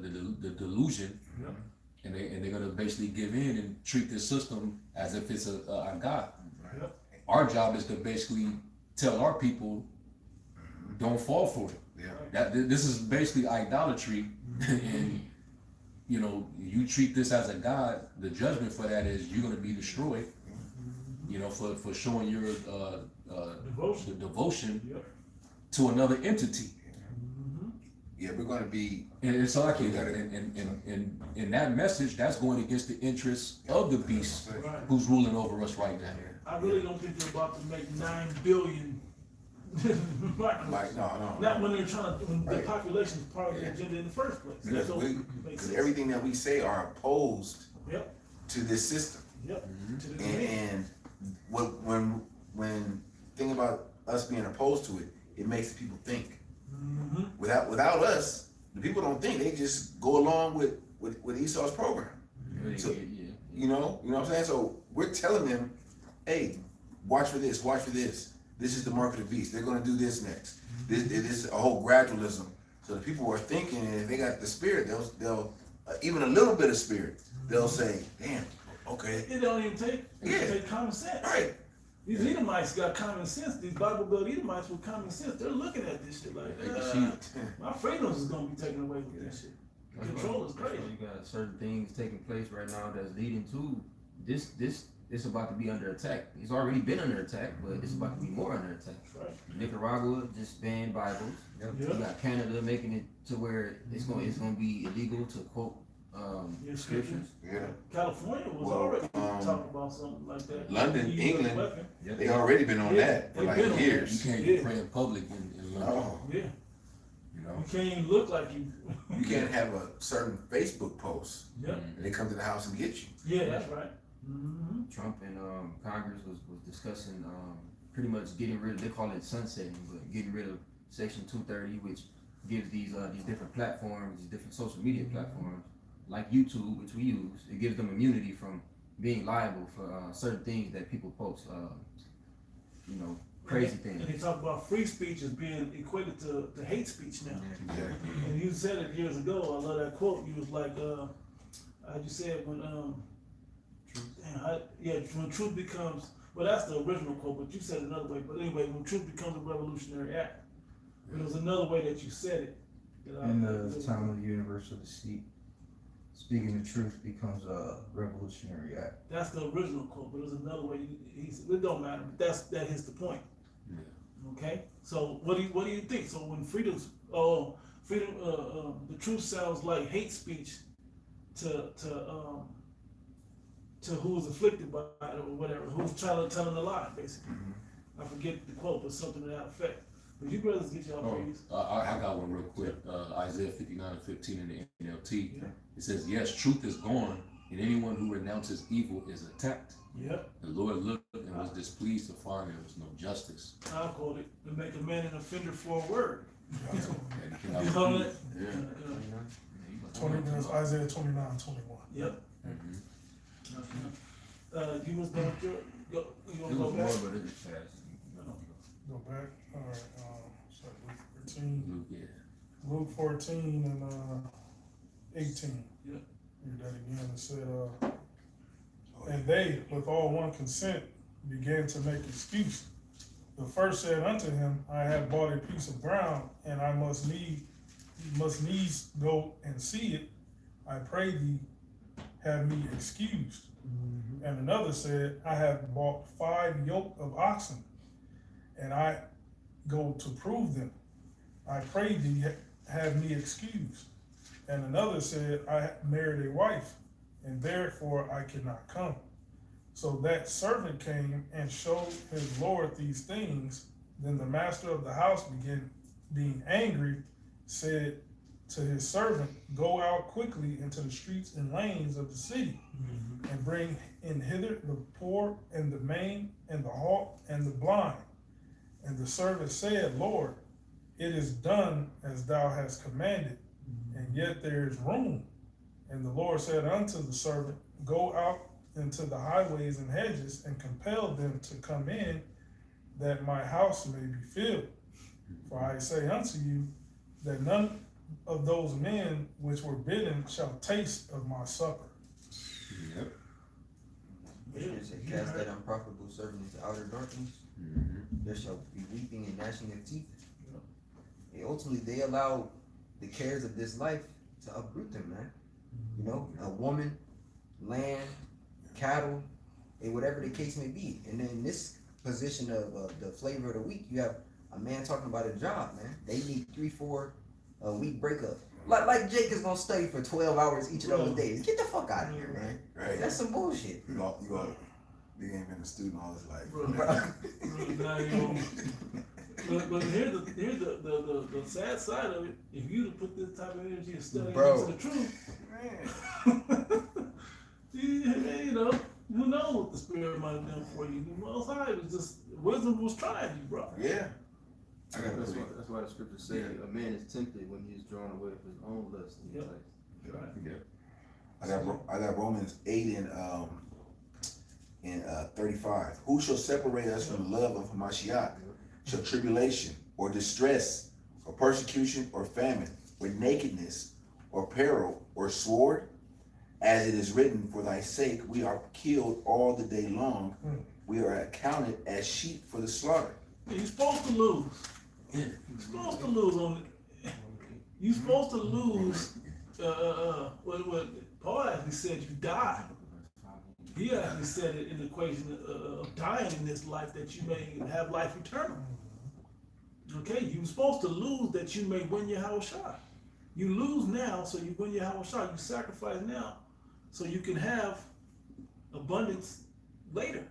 delusion, and they're gonna basically give in and treat this system as if it's a god. Right. Our job is to basically tell our people, don't fall for it. Yeah. That this is basically idolatry, and you treat this as a god. The judgment for that is you're gonna be destroyed. For showing your Devotion. devotion Yep. to another entity. Yeah, we're gonna be. And it's like We it, gotta- and in that message, that's going against the interests of the beast Right. who's ruling over us right now. I really don't think they're about to make 9 billion. Like, no. Not when they're trying to, when the Right. population is part of the Yeah. agenda in the first place. That Because don't make sense. everything that we say are opposed Yep, to this system. yep. To the And, demand. and when thing about us being opposed to it, it makes people think. Mhm. Without us, the people don't think. They just go along with Esau's program. So- You know what I'm saying? So we're telling them, hey, watch for this. This is the mark of the beast. They're gonna do this next. This is a whole gradualism. So the people are thinking, and if they got the spirit, they'll even a little bit of spirit, they'll say, damn, okay, It don't even take, Yeah. take common sense. right. These Edomites got common sense. These Bible Belt Edomites with common sense. They're looking at this shit like, They can see it. my freedoms is gonna be taken away with this shit. Control is crazy. You got certain things taking place right now that's leading to this. It's about to be under attack. It's already been under attack, but it's about to be more under attack. That's right. Nicaragua just banned Bibles. Yep. You Yeah. got Canada making it to where it's going to be illegal to quote Yeah, scriptures. Yeah. California was Well, already talking about something like that. London, Use as a England, weapon. They already been on Yeah, that for they've like been on that. You years. can't Yeah. even pray in public in London, No, Yeah, you know. you can't even look like you. you can't have a certain Facebook post Yeah, and they come to the house and get you. yeah, that's right. Mm-hmm. Trump and Congress was discussing pretty much getting rid of, they call it sunsetting, but getting rid of Section 230, which gives these different platforms, these different social media platforms, like YouTube, which we use, it gives them immunity from being liable for certain things that people post, crazy And things. they talk about free speech as being equated to hate speech now. Yeah. And you said it years ago. I love that quote. You was like, how'd you say it when when truth becomes, well, that's the original quote, but you said it another way. But anyway, when truth becomes a revolutionary act, but it was another way that you said it. In the time of the universe of the sea, speaking the truth becomes a revolutionary act. That's the original quote, but it was another way. He said, it don't matter. But that is the point. Yeah. Okay. So what do you think? So when freedom, the truth sounds like hate speech to who's afflicted by it or whatever, who's telling a lie, basically. I forget the quote, but something to that effect. But you brothers get y'all praise. I got one real quick. Isaiah 59:15 in the NLT. Yeah. It says, yes, truth is gone, and anyone who renounces evil is attacked. Yep. The Lord looked and was displeased to find there was no justice. I'll quote it. To make a man an offender for a word. And he cannot You know refute. that? Yeah. 20 minutes, Isaiah 29:21. Yep. Mhm. You was done with your, you It wanna was go more, back? but it was fast. Go back. All right. So Luke 14. Luke, yeah. Luke 14 and 18. Yeah. Read that again. It said, and they, with all one consent, began to make excuse. The first said unto him, I have bought a piece of ground, and I must needs go and see it. I pray thee, have me excused. And another said, I have bought 5 yoke of oxen, and I go to prove them. I pray thee, have me excused. And another said, I married a wife, and therefore I cannot come. So that servant came and showed his Lord these things. Then the master of the house began being angry, said to his servant, go out quickly into the streets and lanes of the city, and bring in hither the poor and the maimed and the halt and the blind. And the servant said, Lord, it is done as thou hast commanded, and yet there is room. And the Lord said unto the servant, go out into the highways and hedges and compel them to come in, that my house may be filled. For I say unto you, that none of those men which were bidden shall taste of my supper. Yep. It said, cast that unprofitable servant into outer darkness. Mhm. There shall be weeping and gnashing of teeth. And ultimately, they allow the cares of this life to uproot them, man. You know, a woman, land, cattle, and whatever the case may be. And then this position of the flavor of the week, you have a man talking about a job, man. They need 3-4 a week breakup. Like Jake is gonna study for 12 hours each of those Bro. days. Get the fuck out of here, man. Right. That's some bullshit. You ain't been a student all his life. Bro. Now, but here's the sad side of it. If you to put this type of energy and study into the truth, you know, who knows what the spirit might have done for you. The Most High was just, wisdom was trying you, bro. Yeah. I gotta That's believe. why the scriptures say a man is tempted when he is drawn away from his own lust. And Yep. I got Romans 8 and 35. Who shall separate us from the love of Hamashiach? Shall tribulation or distress or persecution or famine or nakedness or peril or sword? As it is written, for thy sake we are killed all the day long. We are accounted as sheep for the slaughter. Yeah, you're supposed to lose. You're supposed to lose on it. You're supposed to lose. What Paul actually said, you die. He actually said it in the equation of dying in this life that you may have life eternal. Okay, you're supposed to lose that you may win your house shot. You lose now, so you win your house shot. You sacrifice now, so you can have abundance later.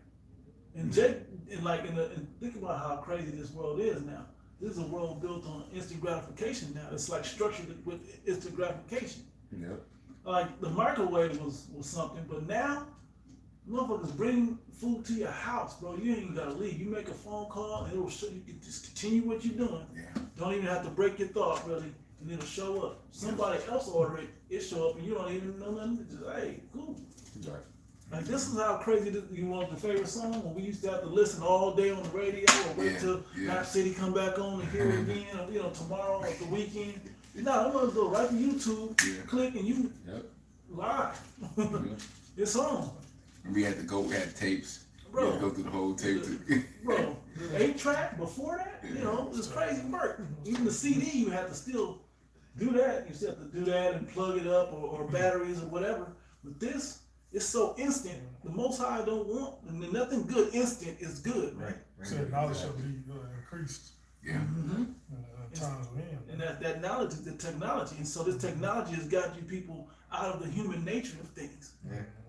And Jake, and think about how crazy this world is now. This is a world built on instant gratification now. It's like structured with instant gratification. Yep. Like the microwave was something, but now motherfuckers bring food to your house, bro. You ain't even gotta leave. You make a phone call and it'll show you can just continue what you're doing. Yeah. Don't even have to break your thought really, and it'll show up. Somebody else order it show up and you don't even know nothing. Just hey, cool. Right. Like this is how crazy this, you want the favorite song when we used to have to listen all day on the radio or wait till Rap City come back on and hear it again, or, tomorrow or the weekend. No, I'm gonna go right to YouTube, click and you live. It's on. We had tapes. Bro. We had to go through the whole tape. Bro, the 8-track before that, it's crazy work. Even the CD, you had to still do that. You still have to do that and plug it up or batteries or whatever. But this, it's so instant. The Most High don't want, and nothing good instant is good, right? Said knowledge shall be increased. Yeah. Times when. And that knowledge is the technology. And so this technology has got you people out of the human nature of things.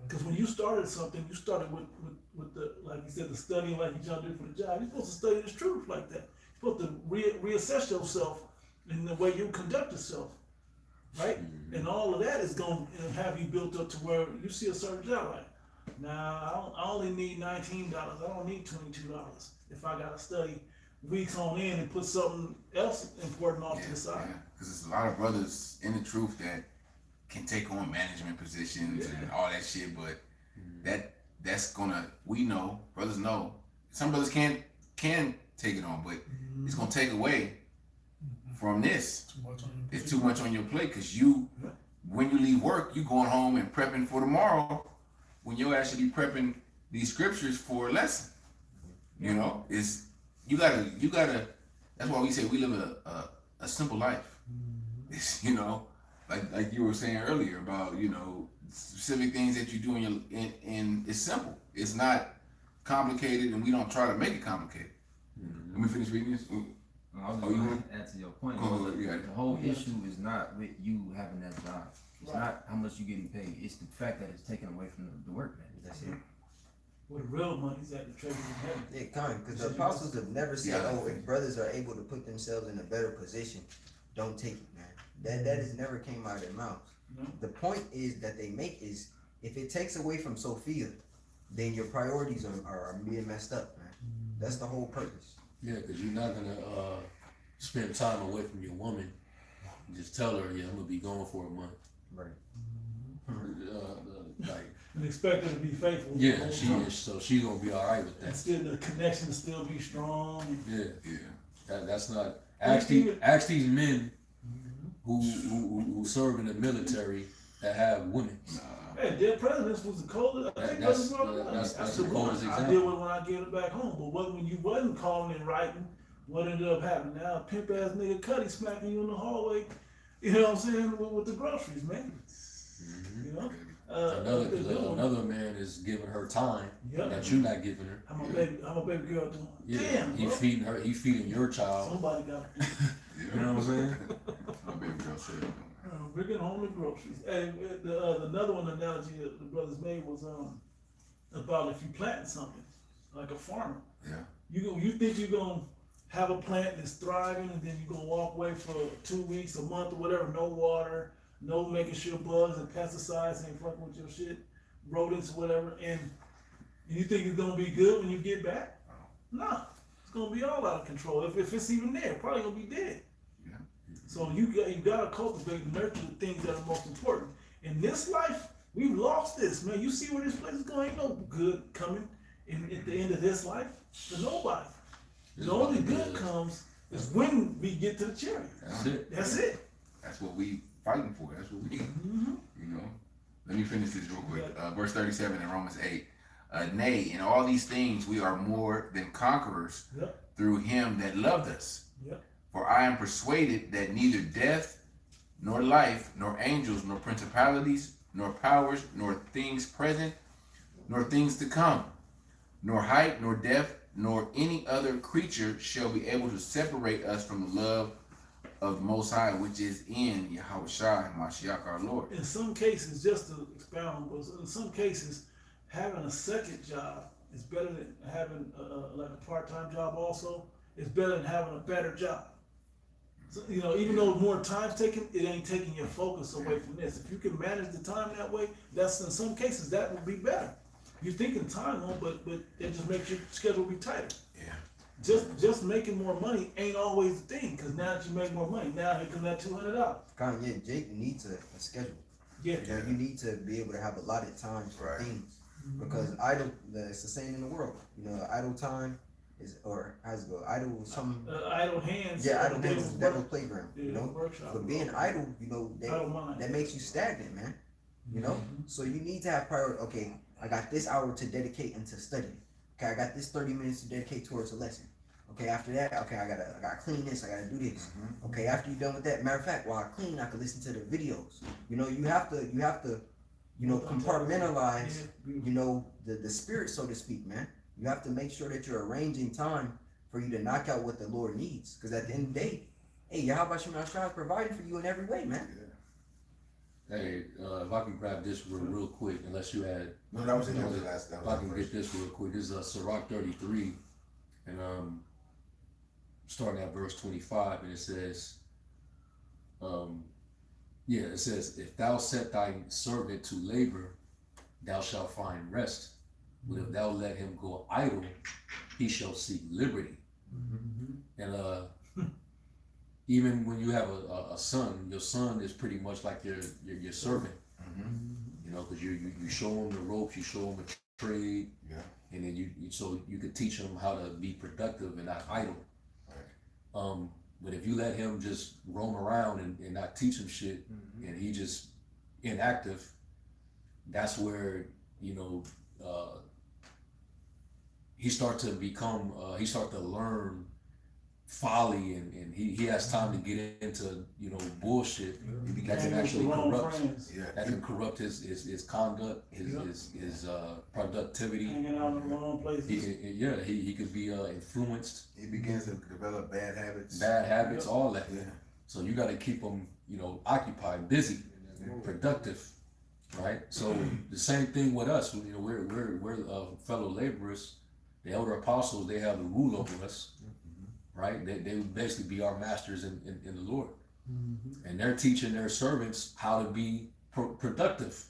Because when you started something, you started with the, like you said, the studying like you trying to do for the job. You're supposed to study this truth like that. You're supposed to reassess yourself in the way you conduct yourself, right? And all of that is going to have you built up to where you see a certain job like, nah, I only need $19. I don't need $22 if I got to study weeks on end and put something else important off to the side. Because there's a lot of brothers in the truth that can take on management positions and all that shit, but that's gonna, we know, brothers know, some brothers can take it on, but it's gonna take away from this. It's too much on your plate, because when you leave work, you going home and prepping for tomorrow when you're actually prepping these scriptures for a lesson. You gotta, that's why we say we live a simple life. It's, like you were saying earlier about, specific things that you do in it's simple. It's not complicated, and we don't try to make it complicated. Let me finish reading this. I was just going to add to your point. The whole issue is not with you having that job. It's not how much you getting paid. It's the fact that it's taken away from the work, man. That's it. Where the real money's at, the treasure in heaven. Yeah, kind, because the apostles have never said, if brothers are able to put themselves in a better position, don't take it, man. That has never came out of their mouths. No. The point is that they make is, if it takes away from Sophia, then your priorities are being messed up, man. That's the whole purpose. Yeah, because you're not gonna spend time away from your woman. Just tell her, I'm gonna be gone for a month. Right. And expect her to be faithful. Yeah, she is. So she's gonna be all right with And that. still, the connection still be strong. That's not. Ask these men who serve in the military that have women. Hey, dead presidents was the coldest. I think that's That's the the coldest one I example. deal with when I get it back home. But when you wasn't calling and writing, what ended up happening? Now, a pimp ass nigga Cuddy smacking you in the hallway. You know what I'm saying? With the groceries, man. You know. Another man is giving her time that you're not giving her. How my baby girl doing? Yeah, Damn, he bro. feeding her. He feeding your child. Somebody got to do it. You know what I'm saying? My baby girl said. Bringing home the groceries. And another one analogy that the brothers made was about if you plant something, like a farmer. Yeah. You think you're gonna have a plant that's thriving, and then you're gonna walk away for 2 weeks, a month, or whatever, no water, no making sure bugs and pesticides ain't fucking with your shit, rodents, whatever, and you think it's gonna be good when you get back? Nah, it's gonna be all out of control. If it's even there, probably gonna be dead. Yeah. So you gotta cultivate and nurture the things that are most important. In this life, we've lost this, man. You see where this place is going? Ain't no good coming at the end of this life for nobody. The only good comes is when we get to the chariot. That's it. That's it. That's what we fighting for. That's what we, you know. Let me finish this real quick. Verse 37 in Romans 8. Nay, in all these things we are more than conquerors Yep. through him that loved us. Yep. For I am persuaded that neither death, nor life, nor angels, nor principalities, nor powers, nor things present, nor things to come, nor height, nor depth, nor any other creature shall be able to separate us from the love of the Most High, which is in Yahushua Mashiach our Lord. In some cases, just to expound on those, in some cases, having a second job is better than having like a part-time job. Also, it's better than having a better job. So, you know, even though more time's taken, it ain't taking your focus away from this. If you can manage the time that way, that's in some cases that would be better. You're thinking time on, but it just makes your schedule be tighter. Yeah. Just making more money ain't always the thing, because now that you make more money, now here comes that $200. Kanye, Jake needs a schedule. Yeah. You know, you need to be able to have allotted time for Right. things. Because idle, it's the same in the world. You know, idle time is, or how's it go? Idle, some, Idle hands. yeah, idle days hands is of devil's work. playground, you Yeah, know? workshop. But being idle, you know, Idle mind. that makes you stagnant, man. You know? So you need to have priority. Okay, I got this hour to dedicate into studying. Okay, I got this 30 minutes to dedicate towards a lesson. Okay, after that, okay, I gotta clean this, I gotta do this. Okay, after you're done with that, matter of fact, while I clean, I can listen to the videos. You know, you have to, you know, compartmentalize, you know, the spirit, so to speak, man. You have to make sure that you're arranging time for you to knock out what the Lord needs. Because at the end of the day, hey, Yahweh Shemashah is providing for you in every way, man. Hey, if I can grab this real quick, unless you had, No, that was it. That was the last. That if was I the can first. get this real quick, this is Sirach 33, and starting at verse 25, and it says, it says, if thou set thy servant to labor, thou shalt find rest. But if thou let him go idle, he shall seek liberty. And even when you have a son, your son is pretty much like your servant. You know, because you show him the ropes, you show him a trade, Yeah. and then so you could teach him how to be productive and not idle. But if you let him just roam around and not teach him shit, and he just inactive, that's where, you know, he start to learn folly, and he has time to get into, you know, bullshit that can actually corrupt. Yeah. That can corrupt his conduct, his productivity. Hanging out in the wrong places. He could be influenced, He begins to develop bad habits. all that. Yeah. So you got to keep him, you know, occupied, busy, productive, right? So the same thing with us. You know, we're fellow laborers. The elder apostles, they have the rule over us, right? They would basically be our masters in the Lord, and they're teaching their servants how to be productive,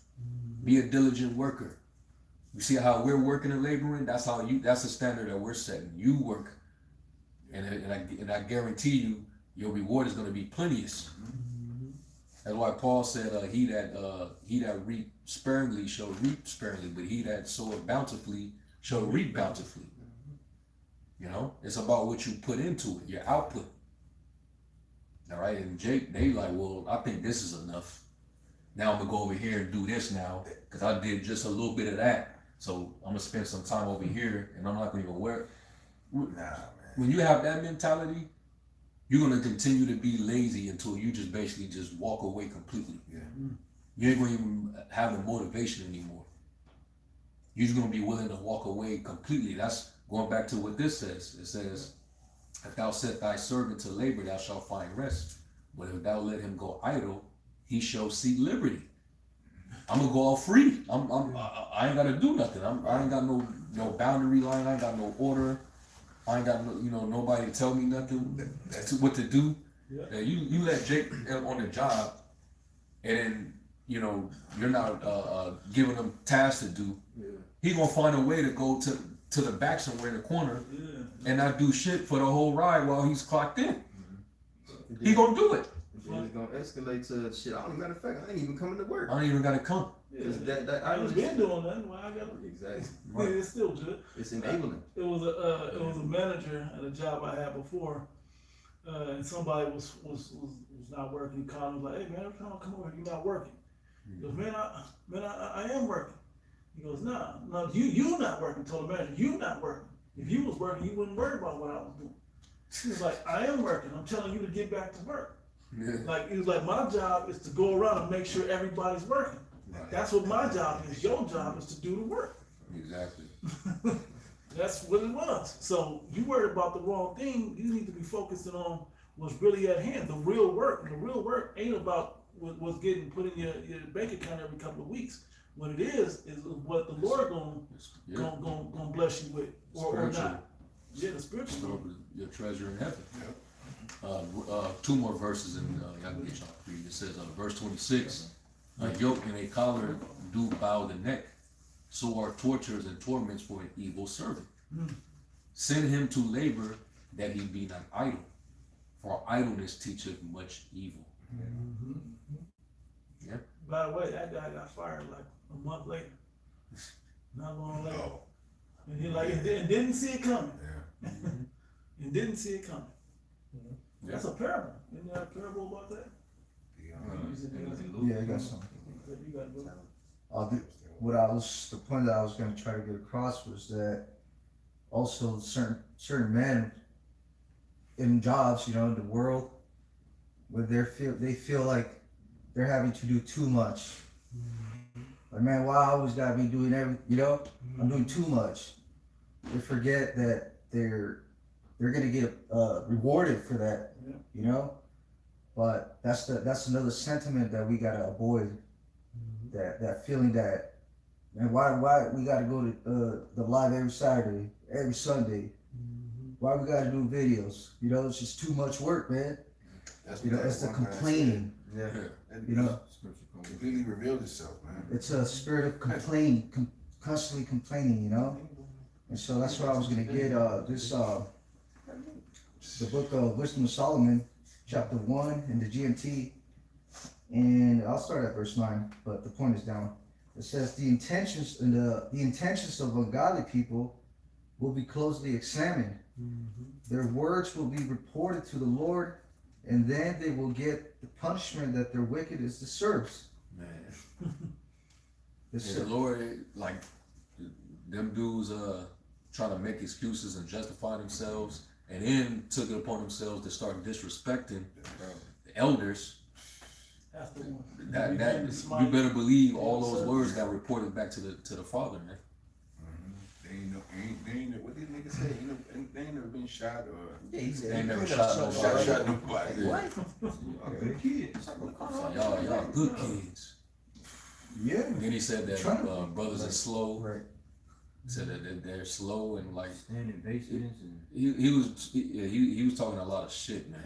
be a diligent worker. You see how we're working and laboring? That's the standard that we're setting. You work, and I guarantee you, your reward is going to be plenteous. That's why Paul said, he that reap sparingly shall reap sparingly, but he that soweth bountifully shall reap bountifully. You know, it's about what you put into it, your output. All right, and Jake, they like, well, I think this is enough. Now I'm gonna go over here and do this now, because I did just a little bit of that. So I'm gonna spend some time over here, and I'm not gonna even work. Nah, man. When you have that mentality, you're gonna continue to be lazy until you just basically just walk away completely. Yeah. You ain't gonna even have the motivation anymore. You're just gonna be willing to walk away completely. That's going back to what this says. It says, If thou set thy servant to labor, thou shalt find rest. But if thou let him go idle, he shall see liberty. I'm gonna go all free. I ain't gotta do nothing. I ain't got no boundary line. I ain't got no order. I ain't got no, nobody to tell me nothing. That's what to do. Yeah. You let Jake on the job, and then you're not giving him tasks to do. Yeah. He gonna find a way to go to the back somewhere in the corner and not do shit for the whole ride while he's clocked in. He gonna do it. Then it's gonna escalate to shit. I don't matter of fact, I ain't even coming to work. I ain't even gotta come. Cause that I was been doing that. Why I got exactly. Yeah, it's still good. It's enabling. It was a manager at a job I had before, and somebody was not working. He called me like, "Hey man, every time I come over, you're not working." He goes, "Man, I am working." He goes, "Nah, you not working." Told the manager, "You not working. If you was working, you wouldn't worry about what I was doing." He was like, "I am working. I'm telling you to get back to work." Yeah. Like he was like, "My job is to go around and make sure everybody's working. That's what my job is. Your job is to do the work." Exactly. That's what it was. So you worried about the wrong thing. You need to be focusing on what's really at hand, the real work. And the real work ain't about what's getting put in your bank account every couple of weeks. What it is what the Lord gonna bless you with, or not. Yeah, the spiritual. Store your treasure in heaven. Two more verses and I can get y'all to read. It says, verse 26, a yoke and a collar do bow the neck, so are tortures and torments for an evil servant. Send him to labor that he be not idle, for idleness teacheth much evil. Yeah. By the way, that guy got fired like a month later. Not long later. Oh, And he like, and didn't see it coming. yeah. And didn't see it coming. Yeah. That's a parable. Isn't there a parable about that? Yeah, I got something. You got it. The point that I was going to try to get across was that also certain men in jobs, in the world, where they feel like they're having to do too much. Like, man, why I always gotta be doing everything? I'm doing too much. They forget that they're gonna get rewarded for that. But that's another sentiment that we gotta avoid. That feeling that, man, why we gotta go to the live every Saturday, every Sunday? Why we gotta do videos? It's just too much work, man. It's the complaining. Yeah. Completely revealed itself, man. It's a spirit of complaining, constantly complaining, And so that's what I was gonna get. The book of Wisdom of Solomon, chapter 1 in the GMT, and I'll start at verse 9, but the point is down. It says the intentions of ungodly people will be closely examined. Their words will be reported to the Lord, and then they will get the punishment that their wickedness deserves. Man. The Lord, like, them dudes trying to make excuses and justify themselves, and then took it upon themselves to start disrespecting the elders. That's the one. That you better believe all those words got reported back to the Father, man. They ain't what did niggas say? They ain't never been shot or. Yeah, he said They ain't never he shot Shot nobody. nobody. What? Good kids. So y'all good kids. Yeah. Then he said that brothers are slow. Right. He said that they're slow and like Standing basements and he was talking a lot of shit, man.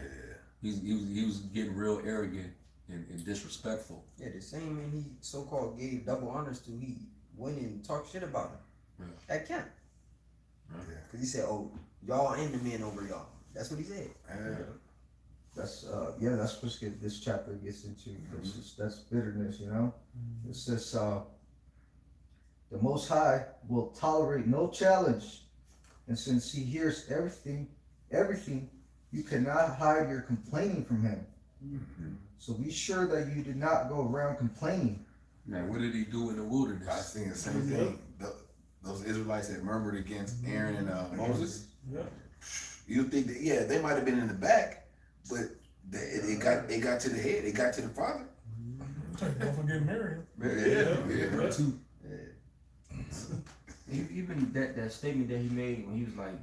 He was getting real arrogant and disrespectful. Yeah, the same man he so-called gave double honors to, he went and talked shit about him at camp. Cause he said, "Oh, y'all and the men over y'all." That's what he said. That's what this chapter gets into. That's bitterness, It says the Most High will tolerate no challenge, and since He hears everything, you cannot hide your complaining from Him. So be sure that you do not go around complaining. Man, what did he do in the wilderness? I seen the same thing. Those Israelites that murmured against Aaron and Moses. Yeah. You think that they might have been in the back, but it got to the head. It got to the father. Don't forget Miriam. Yeah. Too. even that statement that he made when he was like,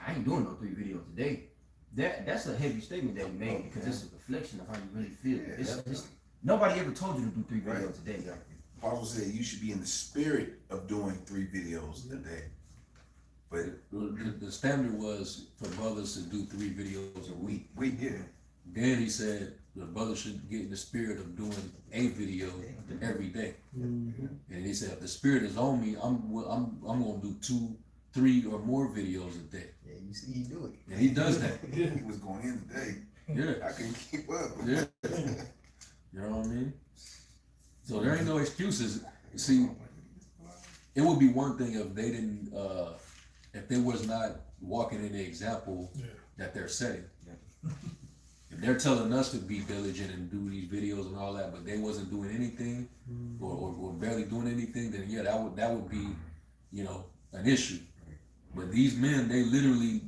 "I ain't doing no 3 videos today." that's a heavy statement that he made because it's a reflection of how you really feel. Yeah, It's that's- just nobody ever told you to do 3 videos Right. a day. Apostle said you should be in the spirit of doing 3 videos a day. But The standard was for brothers to do 3 videos a week. we did it. Then he said the brother should get in the spirit of doing a video every day. And he said if the spirit is on me, I'm gonna do 2, 3, or more videos a day. Yeah, you see, he do it. And he does that. He was going in today. Yeah. I couldn't keep up. Yeah. You know what I mean? So there ain't no excuses. See, it would be one thing if they didn't, if they was not walking in the example that they're setting. If they're telling us to be diligent and do these videos and all that, but they wasn't doing anything or barely doing anything, then yeah, that would be, you know, an issue. But these men, they literally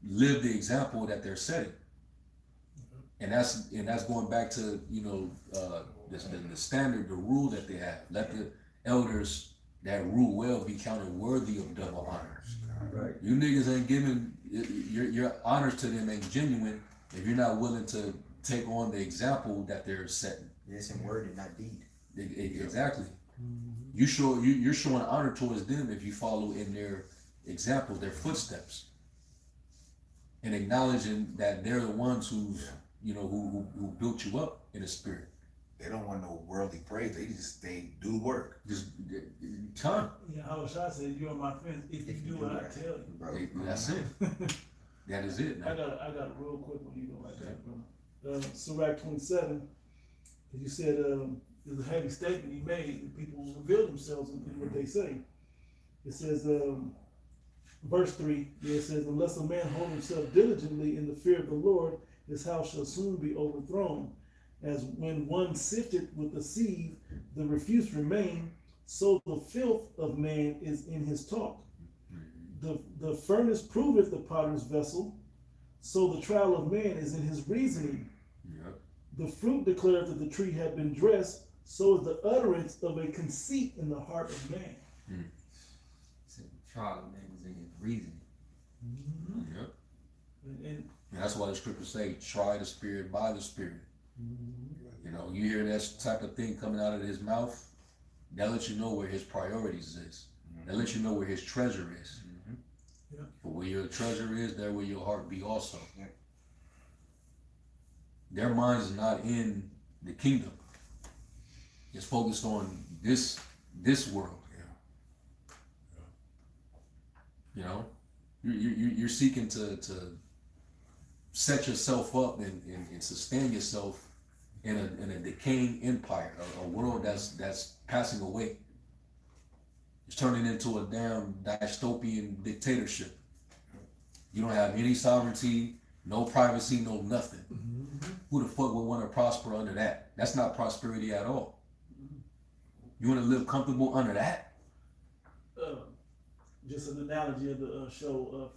live the example that they're setting. And that's going back to, you know, the standard, the rule that they have. Let the elders that rule well be counted worthy of double honors. Right. You niggas ain't giving your honors to them ain't genuine if you're not willing to take on the example that they're setting. Yeah, it's in word and not deed. Exactly. You're showing honor towards them if you follow in their example, their footsteps, and acknowledging that they're the ones who's you know who built you up in the spirit. They don't want no worldly praise. They do work. Just time. Yeah, I was trying to say, you're my friend if you do what I tell you. Bro. That's it. That is it. I Man. got a real quick one you go like that, brother. Sirach 27, as you said, there's a heavy statement he made, and people reveal themselves in what they say. It says, verse 3, it says, unless a man hold himself diligently in the fear of the Lord, his house shall soon be overthrown. As when one sifted with a sieve, the refuse remain, so the filth of man is in his talk. The furnace proveth the potter's vessel, so the trial of man is in his reasoning. Yep. The fruit declareth that the tree had been dressed, so is the utterance of a conceit in the heart of man. Trial of man is in his reasoning. Yep. And And that's why the scriptures say, try the spirit by the spirit. You know, you hear that type of thing coming out of his mouth, that lets you know where his priorities is. That lets you know where his treasure is. Yeah. For where your treasure is, there will your heart be also. Yeah. Their mind is not in the kingdom. It's focused on this world. You know, you're seeking to set yourself up and sustain yourself in a decaying empire, a world that's passing away. It's turning into a damn dystopian dictatorship. You don't have any sovereignty, no privacy, no nothing. Who the fuck would want to prosper under that? That's not prosperity at all. You want to live comfortable under that? just an analogy of the show,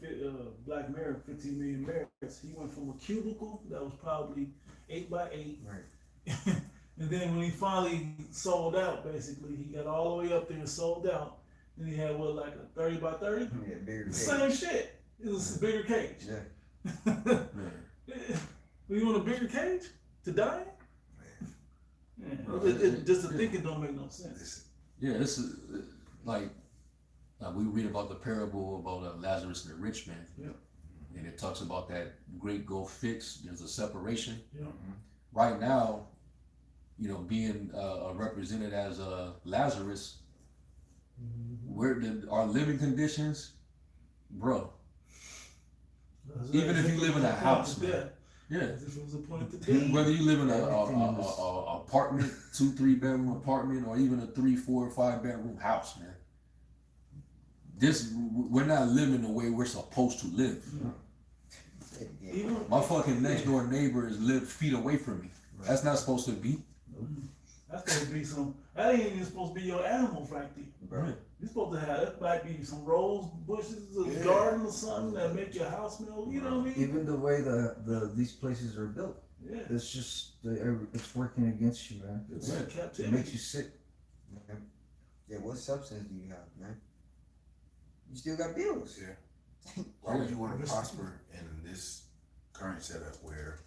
Black Mirror, 15 Million Merits. He went from a cubicle that was probably 8 by 8. Right. And then when he finally sold out, basically, he got all the way up there and sold out. Then he had what, like a 30 by 30? Yeah, bigger cage. Same shit. It was a bigger cage. Yeah. You want a bigger cage to die in? Yeah. Just the thinking don't make no sense. Yeah, this is like we read about the parable about Lazarus and the rich man. Yeah. And it talks about that great gulf fix. There's a separation. Yeah. Right now, you know, being represented as Lazarus, where our living conditions, bro. Even if you live in a house, man. Yeah. As if it was a point to death. Whether you live in a apartment, 2-3 bedroom apartment, or even a 3, 4, 5 bedroom house, man. We're not living the way we're supposed to live. Even, My fucking next door neighbor is live feet away from me. That's not supposed to be. that's supposed to be that ain't even supposed to be your animals right there. Bro. You're supposed to have, that might be some rose bushes, a garden or something that make your house smell, you know what I mean? Even the way these places are built, Yeah. it's just it's working against you, man. It's Yeah. like It captivity. makes you sick. Yeah, what substance do you have, man? You still got bills. Yeah. Why would you want to prosper in this current setup where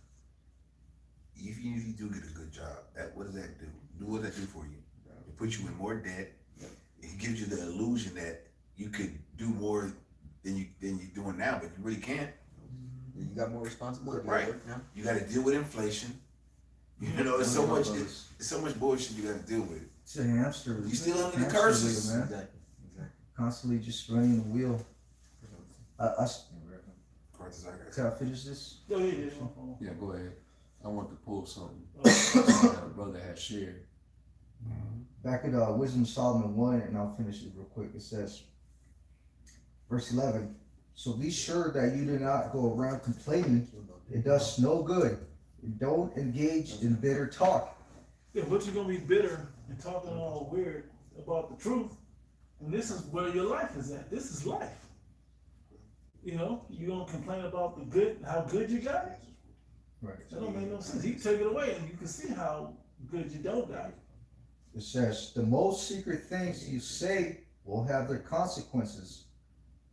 even if you do get a good job, what does that do? What does that do for you? It puts you in more debt. It gives you the illusion that you could do more than you're doing now, but you really can't. You got more responsibility Right. at work now. You got to deal with inflation. You know, it's so much bullshit you got to deal with. It's a hamster. You still under the hamster curses. wheel, man. Exactly. Constantly just running the wheel. Carter's, I got Can I finish this? Go ahead, my phone. Yeah, go ahead. I want to pull something that a brother has shared. Back at Wisdom of Solomon 1, and I'll finish it real quick. It says, verse 11, so be sure that you do not go around complaining. It does no good. Don't engage in bitter talk. Yeah, but you're gonna be bitter and talking all weird about the truth. And this is where your life is at. This is life. You know, you don't complain about the good, how good you got it. Right. That don't make no sense. He took it away, and you can see how good you don't got it. It says, the most secret things you say will have their consequences,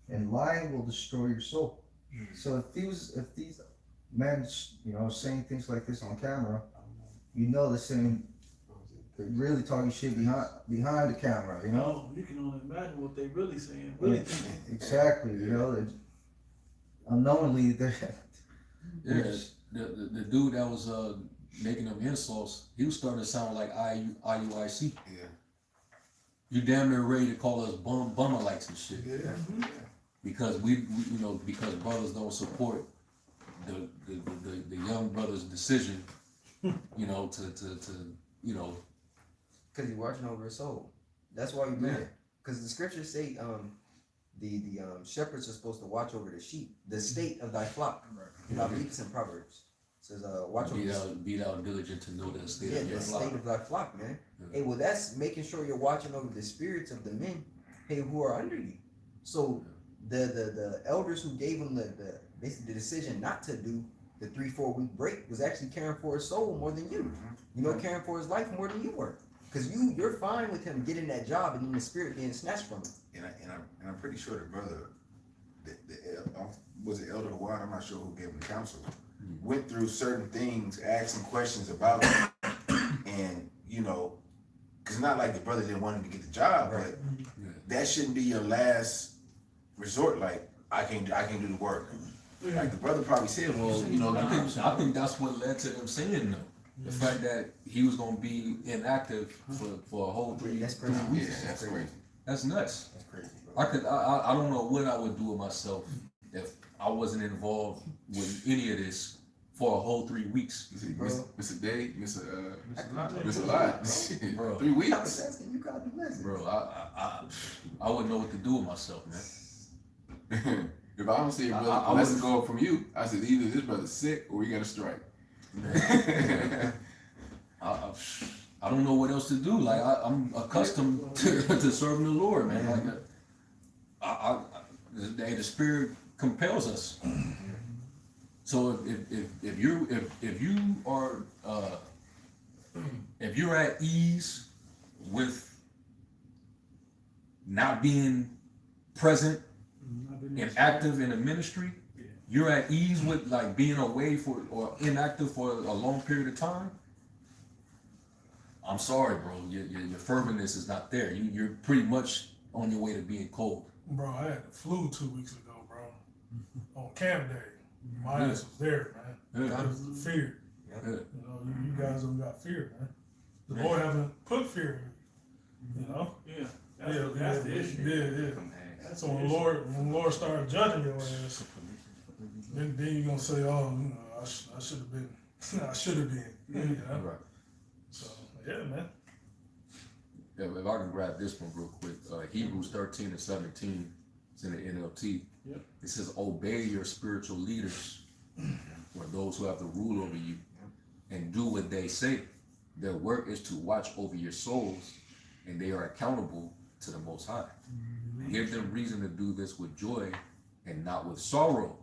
and lying will destroy your soul. So if these men, saying things like this on camera, they're saying, they're really talking shit behind the camera, You can only imagine what they really saying, really thinking. Exactly, unknowingly, they're. Yeah, the dude that was making them insults, he was starting to sound like IUIC. Yeah. You damn near ready to call us bummer-likes and shit. Yeah. Because because brothers don't support the young brother's decision, to Because you're watching over his soul. That's why you're mad. Because the scriptures say the shepherds are supposed to watch over the sheep, the state of thy flock. I believe it's in Proverbs. It says, watch over be thou diligent to know the state yeah, of your the flock. state of thy flock, man. Yeah. Hey, well, that's making sure you're watching over the spirits of the men, who are under you. So the elders who gave him the basically the decision not to do the 3-4 week break was actually caring for his soul more than you. Caring for his life more than you were. Because you're fine with him getting that job and then the spirit being snatched from him. And I'm pretty sure the brother, was it Elder Hawaii? I'm not sure who gave him the counsel. Went through certain things, asking questions about it, and because not like the brother didn't want him to get the job, but that shouldn't be your last resort. Like I can't do the work. Like the brother probably said, well, I think that's what led to them saying no. The fact that he was gonna be inactive for a whole 3 That's crazy. weeks. Yeah, that's crazy. That's nuts. That's crazy, bro. I don't know what I would do with myself if I wasn't involved with any of this for a whole 3 weeks. Miss a day, miss a lot. Shit, Bro. 3 I was weeks. asking you, God bless it. Bro, I wouldn't know what to do with myself, man. If I don't see a brother, I unless wouldn't- it go up from you, I said either this brother's sick or we got to strike. I don't know what else to do. Like I'm accustomed to serving the Lord, man. Like the Spirit compels us. So if you're at ease with not being present and active in the ministry, you're at ease with like being away or inactive for a long period of time. I'm sorry, bro. Your ferventness is not there. You're pretty much on your way to being cold. Bro, I had the flu 2 weeks ago, bro. On camp day. My ass was there, man. Yeah. It was the fear. Yeah. You guys don't got fear, man. The Lord haven't put fear in you, Yeah, that's the issue. Yeah. So when the Lord started judging your ass, then you're gonna say, oh, I should have been, I should have been. Right. So yeah, man. Yeah, if I can grab this one real quick. Hebrews 13:17. It's in the NLT. Yep. It says, obey your spiritual leaders, or those who have the rule over you, and do what they say. Their work is to watch over your souls, and they are accountable to the Most High. Give them reason to do this with joy and not with sorrow.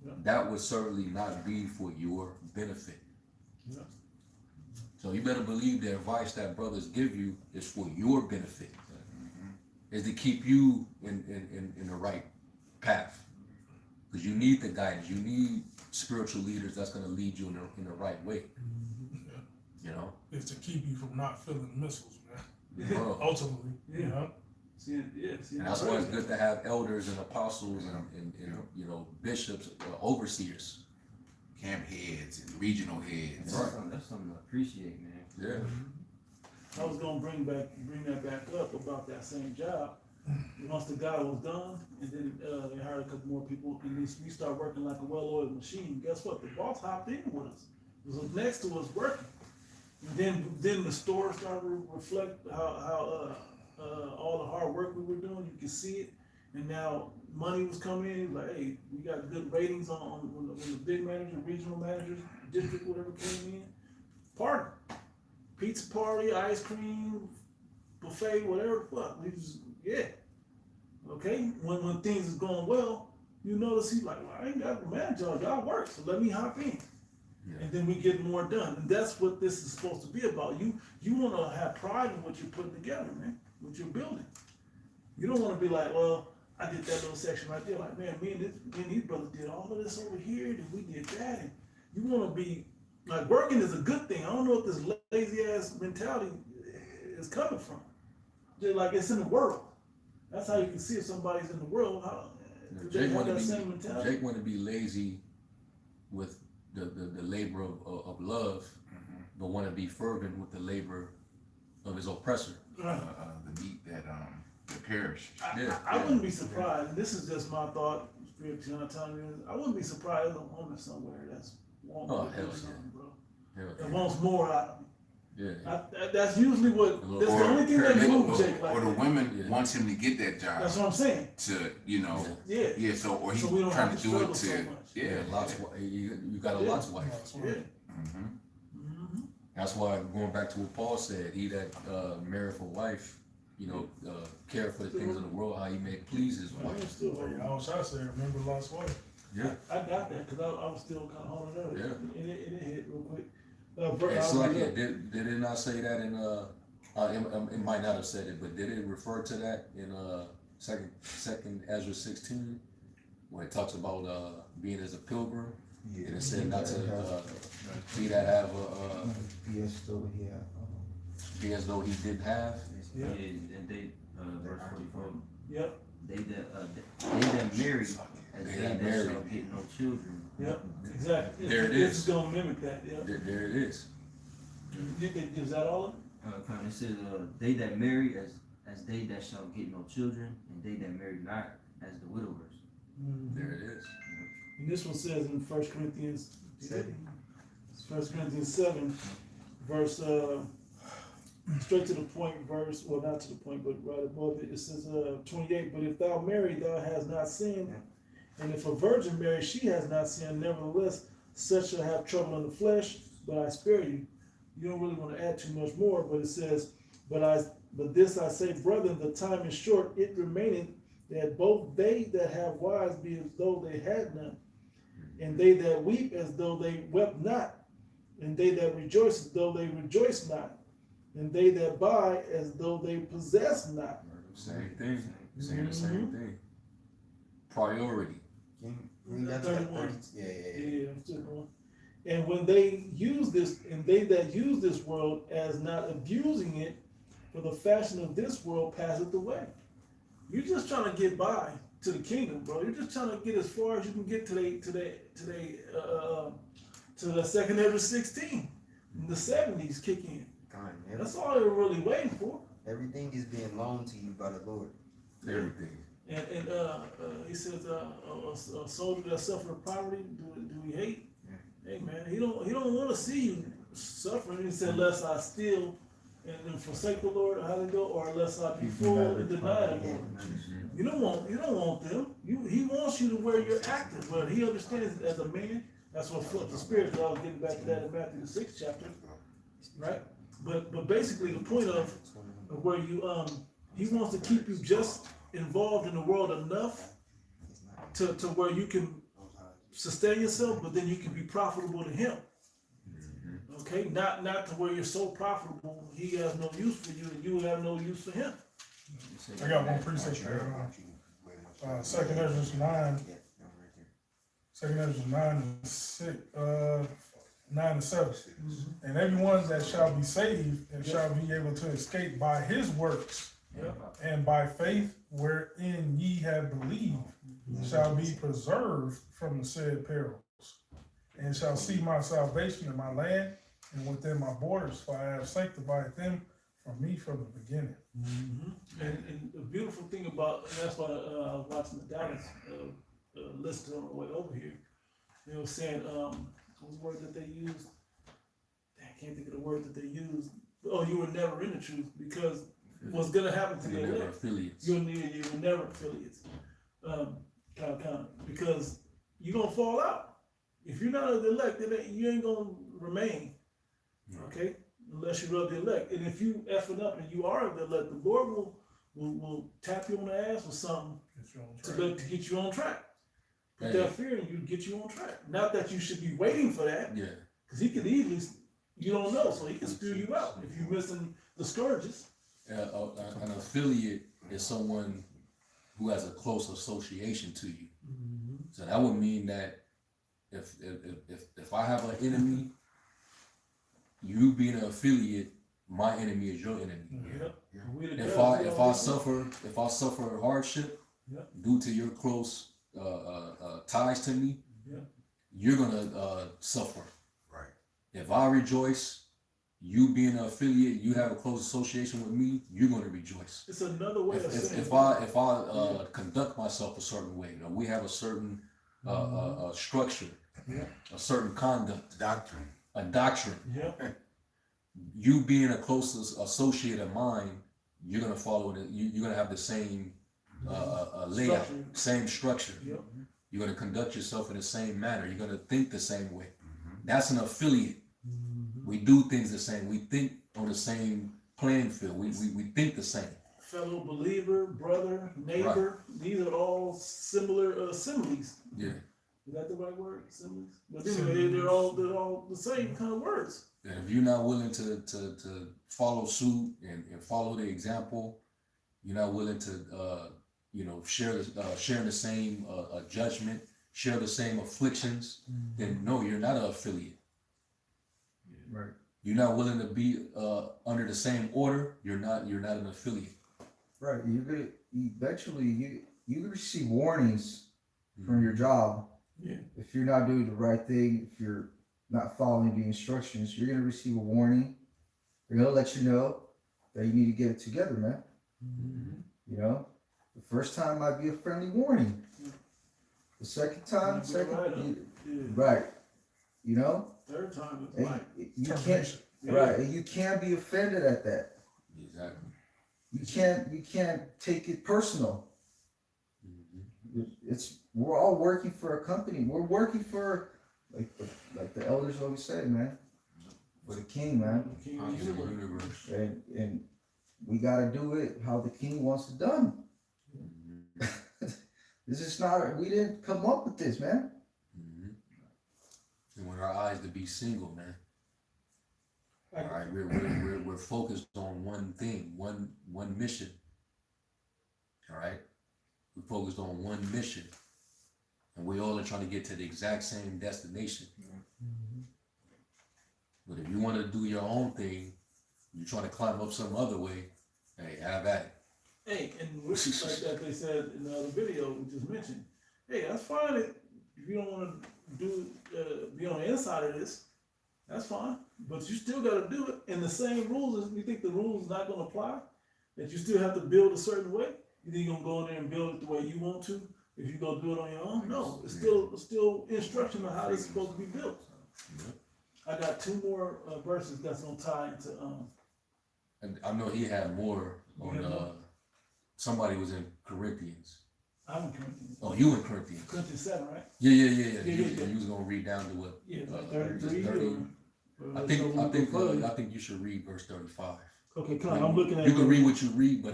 Yep. That would certainly not be for your benefit. Yep. So you better believe the advice that brothers give you is for your benefit. Is to keep you in the right path. because you need the guidance. You need spiritual leaders that's going to lead you in the right way. You know, It's to keep you from not feeling missiles, man. Bro. Ultimately, you Yeah. know. See, and that's why it's good to have elders and apostles and you know, bishops, overseers. Camp heads and regional heads. That's something to appreciate, man. Yeah. I was gonna bring that back up about that same job. Once the guy was done, and then they hired a couple more people, and we started working like a well-oiled machine. Guess what? The boss hopped in with us. He was next to us working. And then the store started to reflect how all the hard work we were doing. You could see it, and now money was coming in. He was like, hey, we got good ratings on when the big manager, regional managers, district, whatever came in. Party, pizza party, ice cream, buffet, whatever the fuck. We just, yeah. Okay, when things is going well, you notice he's like, well, I ain't got the manager, y'all work, so let me hop in. Yeah. And then we get more done. And that's what this is supposed to be about. You want to have pride in what you're putting together, man, what you're building. You don't want to be like, well, I did that little section right there. Like, man, me and these brothers did all of this over here, and we did that. And you want to be, like, working is a good thing. I don't know if this lazy ass mentality is coming from. Just like it's in the world. That's how you can see if somebody's in the world. How do they have that same mentality? Jake want to be lazy with the labor of love, but want to be fervent with the labor of his oppressor. Right. The meat that perish. I wouldn't be surprised. And this is just my thought. Spirit telling me this. I wouldn't be surprised if a woman somewhere that's wants Oh, to do hell yeah. something, bro. Hell That yeah. wants more out of me. Yeah. That's usually what. That's the only thing that moves Jake like Or the that. women Yeah. wants him to get that job That's what I'm saying. to, you know, Yeah. yeah. So or he's So we don't trying have to to do it struggle to, so much. yeah. Lot's you got a Yeah. Lot's wife. That's Yeah. right. Mm-hmm. Mm-hmm. That's why going back to what Paul said, he that married for wife, you know, care for the things of the world, how he may please his I wife. still, I was trying to say, remember Lot's wife. Yeah. I got that because I was still kind of holding up. Yeah. And it hit real quick. It's like did it not say that in it might not have said it, but did it refer to that in second Ezra 16 when it talks about being as a pilgrim? Yeah. And it said not to be that have Yes, still, yeah. be as though he didn't have. Yeah. And they, verse 44, Yep. they that marry as they that shall get no children. Yep. Exactly. There it It's is. gonna mimic that. Yeah. There it is. Is that all of it? It says, they that marry as they that shall get no children, and they that marry not as the widowers. There it is. And this one says in 1 Corinthians 7. 1 Corinthians 7, verse straight to the point, well, not to the point, but right above it, it says 28, but if thou marry, thou hast not sinned, and if a virgin marry, she has not sinned, nevertheless, such shall have trouble in the flesh, but I spare you. You don't really want to add too much more, but it says, but this I say, brethren, the time is short, it remaineth that both they that have wives be as though they had none, and they that weep as though they wept not, and they that rejoice as though they rejoice not, and they that buy as though they possess not. Same thing. Saying the same thing. Priority. Read that to 31. Yeah. Yeah, I'm still going. And when they use this, and they that use this world as not abusing it, for the fashion of this world passeth away. You're just trying to get by to the kingdom, bro. You're just trying to get as far as you can get to the second Ezra 16. And the 70s kick in. That's all they were really waiting for. Everything is being loaned to you by the Lord. Everything. And he says, a soldier that suffered poverty, do we hate? Hey man, he don't want to see you suffering. He said, unless I steal and forsake the Lord, how to go, or unless I be full and deny the Lord. You don't want them. He wants you to where you're active, but he understands it as a man. That's what flipped the spirit. I was getting back to that in Matthew the 6th chapter, right? But basically the point of where you he wants to keep you just involved in the world enough to where you can sustain yourself, but then you can be profitable to him. Okay, not to where you're so profitable he has no use for you and you have no use for him. I got one precept there. Second Ezra 9, 2 Ezra 9-6, 9-7. And everyone that shall be saved and shall be able to escape by his works and by faith wherein ye have believed shall be preserved from the said perils, and shall see my salvation in my land and within my borders, for I have sanctified them from me from the beginning. And the beautiful thing about, and that's why I was watching the Dallas list on the way over here. They were saying, what was the word that they used? I can't think of the word that they used. Oh, you were never in the truth, because what's gonna happen to You're the never elect? affiliates. You were never affiliates. Kind of, because you're gonna fall out. If you're not the elect, then you ain't gonna remain. Okay, unless you rub the elect. And if you effing up and you are the elect, the Lord will tap you on the ass with something to get you on track. Put that fear in you to get you on track. Not that you should be waiting for that, Yeah. because he could easily, you don't know, so he can spew you out if you're missing the scourges. An affiliate is someone who has a close association to you. So that would mean that if I have an enemy, you being an affiliate, my enemy is your enemy. If I suffer hardship due to your close ties to me, you're gonna suffer. Right. If I rejoice, you being an affiliate, you have a close association with me, you're gonna rejoice. It's another way of saying If I conduct myself a certain way, we have a certain structure, a certain conduct, Doctrine. a doctrine. Yeah. You being a close associate of mine, you're gonna follow it. You're gonna have the same layout, Structure. same structure. Yep. You're gonna conduct yourself in the same manner. You're gonna think the same way. That's an affiliate. We do things the same. We think on the same playing field. We think the same. Fellow believer, brother, neighbor, these are all similar similes. Yeah. Is that the right word? Similes? But anyway, they're all the same kind of words. And if you're not willing to follow suit and follow the example, you're not willing to share the same judgment, share the same afflictions, then no, you're not an affiliate. Right. You're not willing to be under the same order, you're not an affiliate. Right. You're gonna eventually you receive warnings from your job. Yeah. If you're not doing the right thing, if you're not following the instructions, you're gonna receive a warning. They're gonna let you know that you need to get it together, man. You know, the first time might be a friendly warning. The second time, right? You know, Third time is and like you can't, right? And you can't be offended at that. Exactly. You can't take it personal. We're all working for a company. We're working for, like the elders always say, man, for the king, man. King of the universe. And we gotta do it how the king wants it done. This is not, we didn't come up with this, man. And when our eyes to be single, man. All right, we're focused on one thing, one mission. All right, we're focused on one mission, and we all are trying to get to the exact same destination. But if you want to do your own thing, you're trying to climb up some other way. Hey, have at it. Hey, and like that they said in the other video we just mentioned. Hey, that's fine if you don't want to be on the inside of this. That's fine, but you still got to do it. And the same rules, as you think the rules not going to apply, that you still have to build a certain way. You think you're going to go in there and build it the way you want to if you go do it on your own? No, it's still instruction on how it's supposed to be built. I got two more verses that's going to tie into. And I know he had more on. Somebody was in Corinthians. I'm in Corinthians. Oh, you in Corinthians? Corinthians 7, right? Yeah. Yeah. You was gonna read down to what? Yeah, 33. 30. I think you should read verse 35. Okay, come on. I'm looking at. You can read what you read, but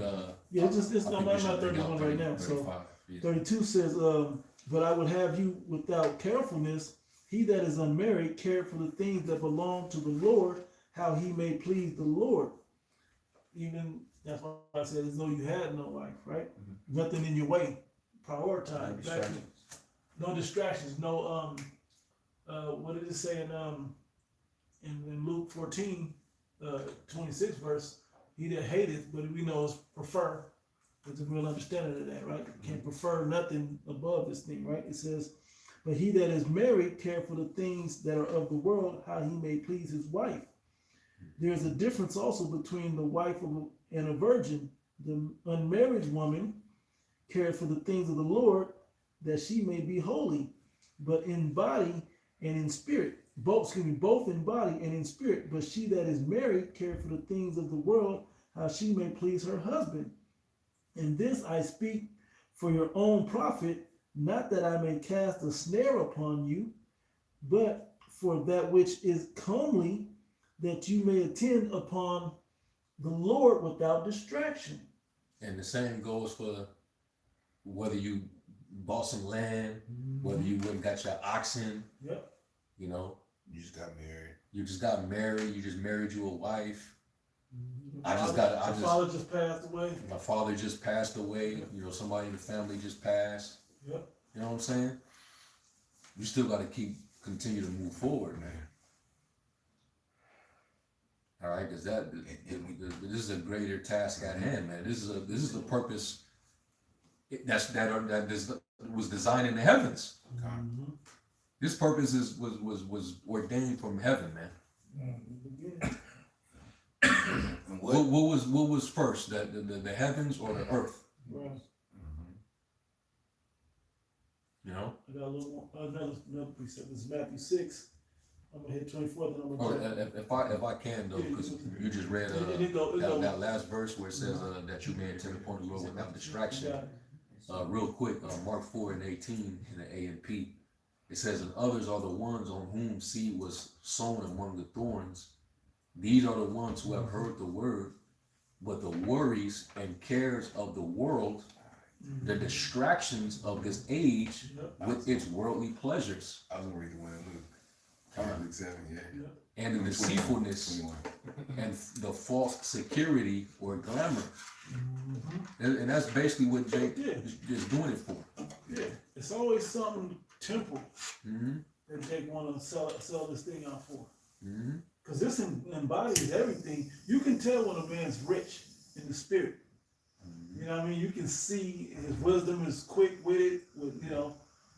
yeah, it's I I'm think not you should bring 31 out right now. 35, So yeah. 32 says, but I would have you without carefulness. He that is unmarried care for the things that belong to the Lord, how he may please the Lord. Even that's why I said as though you had no wife, right? Nothing in your way. Prioritize. no distractions, no what did it say in Luke 14, 26 verse? He that hateth, but we know is prefer. There's a real understanding of that, right? You can't prefer nothing above this thing, right? It says, but he that is married care for the things that are of the world, how he may please his wife. There's a difference also between the wife and a virgin. The unmarried woman cares for the things of the Lord, that she may be holy, but in body and in spirit. Both in body and in spirit. But she that is married cares for the things of the world, how she may please her husband. And this I speak for your own profit, not that I may cast a snare upon you, but for that which is comely, that you may attend upon the Lord without distraction. And the same goes for whether you bought some land, whether you went and got your oxen. Yep. You know, You just got married. you just got married. You just married you a wife. My father just passed away. My father just passed away. You know, somebody in the family just passed. Yep. You know what I'm saying? You still got to continue to move forward, man. All right, because this is a greater task at hand, man. This is the purpose that was designed in the heavens. Mm-hmm. This purpose was ordained from heaven, man. And What was first, the heavens or the earth? Right. You know. I got a little more, another precept. This is Matthew 6. I'm gonna hit 24. Then I'm Or gonna. if I can though, because you just read that last verse where it says that you may attend upon the Lord without distraction. Real quick, Mark 4:18 in the A and P, it says, and others are the ones on whom seed was sown among the thorns. These are the ones who have heard the word, but the worries and cares of the world, the distractions of this age with its worldly pleasures. I was gonna read the one in Luke. Luke 7, yeah. And the deceitfulness 21. and the false security or glamour. And that's basically what Jake is doing it for. Yeah, it's always something temporal Mm-hmm. that Jake want to sell this thing out for. Mm-hmm. Because this embodies everything. You can tell when a man's rich in the spirit. You know what I mean? You can see his wisdom is quick-witted.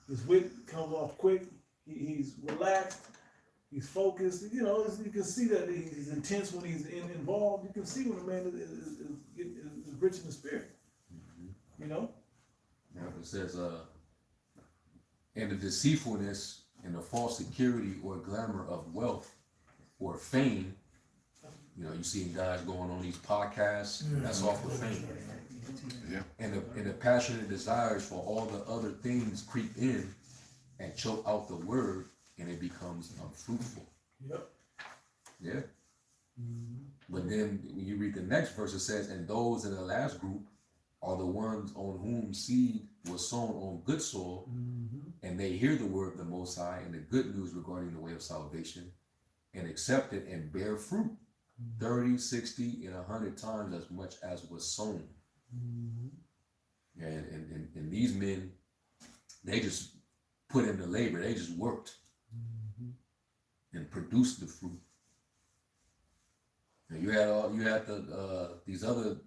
His wit comes off quick. He's relaxed. He's focused. You know, you can see that he's intense when he's involved. You can see when a man is rich in the spirit. You know? Now it says, and the deceitfulness and the false security or glamour of wealth or fame. You know, you see guys going on these podcasts. That's off the fame. Yeah. And the passionate desires for all the other things creep in and choke out the word, and it becomes unfruitful. Yep. Yeah. But then when you read the next verse, it says, and those in the last group are the ones on whom seed was sown on good soil, and they hear the word of the Most High and the good news regarding the way of salvation, and accept it and bear fruit 30, 60, and 100 times as much as was sown. And these men, they just put in the labor. They just worked and produced the fruit. And you had these other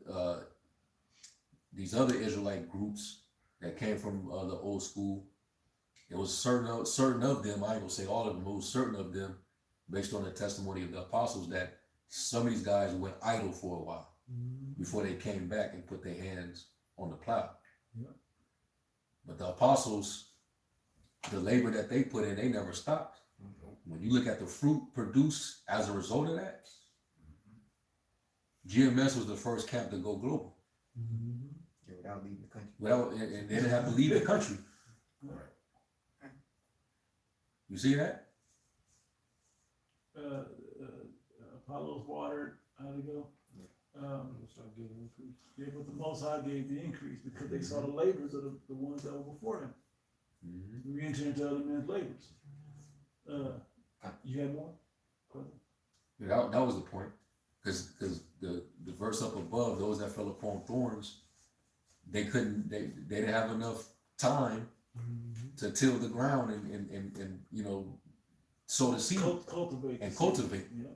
Israelite groups that came from the old school. It was certain of them. I ain't gonna say all of them. It was certain of them, based on the testimony of the apostles, that some of these guys went idle for a while before they came back and put their hands on the plow. But the apostles, the labor that they put in, they never stopped. When you look at the fruit produced as a result of that, GMS was the first camp to go global. Without leaving the country. And they didn't have to leave the country. You see that? Apollos watered, how to go? Yeah, but the Most High gave the increase because they saw the labors of the ones that were before them. We enter into other men's labors. You had more? Yeah, that was the point. Because the verse up above, those that fell upon thorns, they didn't have enough time to till the ground and you know, sow the seed Cultivate. and cultivate. Yeah.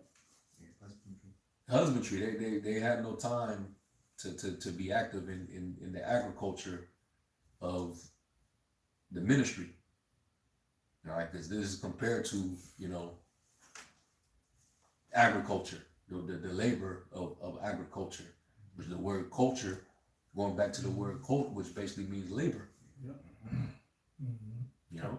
Husbandry, they had no time to be active in the agriculture of the ministry. All right, because this is compared to, you know, agriculture, the labor of agriculture, which is the word culture, going back to the word cult, which basically means labor. You know,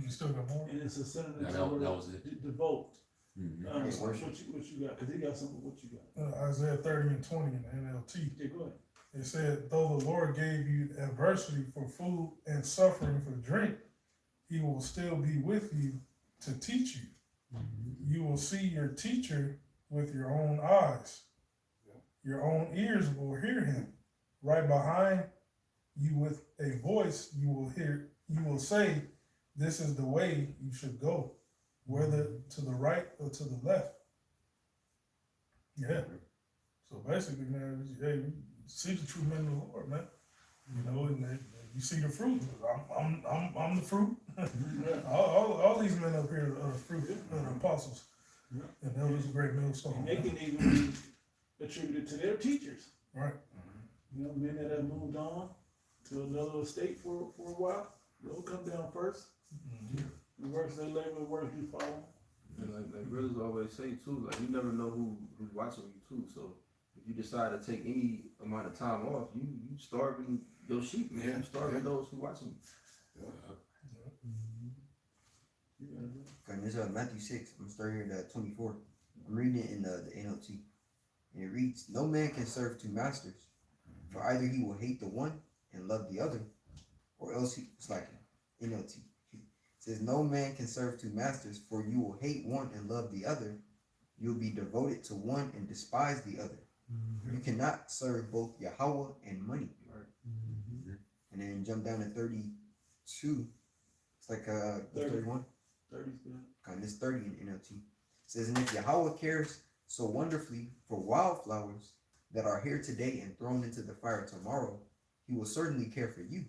You still got more? And it's a synonym Yeah, to that the word was it. devote. Mhm. What you got? Cause he got something. What you got? Isaiah 30 and 20 in the NLT. Yeah, go ahead. It said, though the Lord gave you adversity for food and suffering for drink, he will still be with you to teach you. You will see your teacher with your own eyes. Your own ears will hear him. Right behind you with a voice you will say, this is the way you should go, whether to the right or to the left. Yeah. So basically, man, hey, you see the true men of the Lord, man. You know, and you see the fruit. I'm the fruit. all these men up here are the fruit, the apostles, and elders of great millstone. And they can even be attributed to their teachers. Right. You know, men that have moved on to another state for a while, they'll come down first. The works they labor, the works you follow. And like brothers always say too, like you never know who's watching you too. So if you decide to take any amount of time off, you starving your sheep, man. You starving those who watching you. Okay, this is Matthew 6. I'm starting here at 24. I'm reading it in the NLT. And it reads, no man can serve two masters, for either he will hate the one and love the other, or else it's like NLT. It says, no man can serve two masters, for you will hate one and love the other. You'll be devoted to one and despise the other. You cannot serve both Yahweh and money. And then jump down to 32. It's like 31. 30's good. Okay, this 30 in NLT. It says, and if Yahweh cares so wonderfully for wildflowers that are here today and thrown into the fire tomorrow, he will certainly care for you.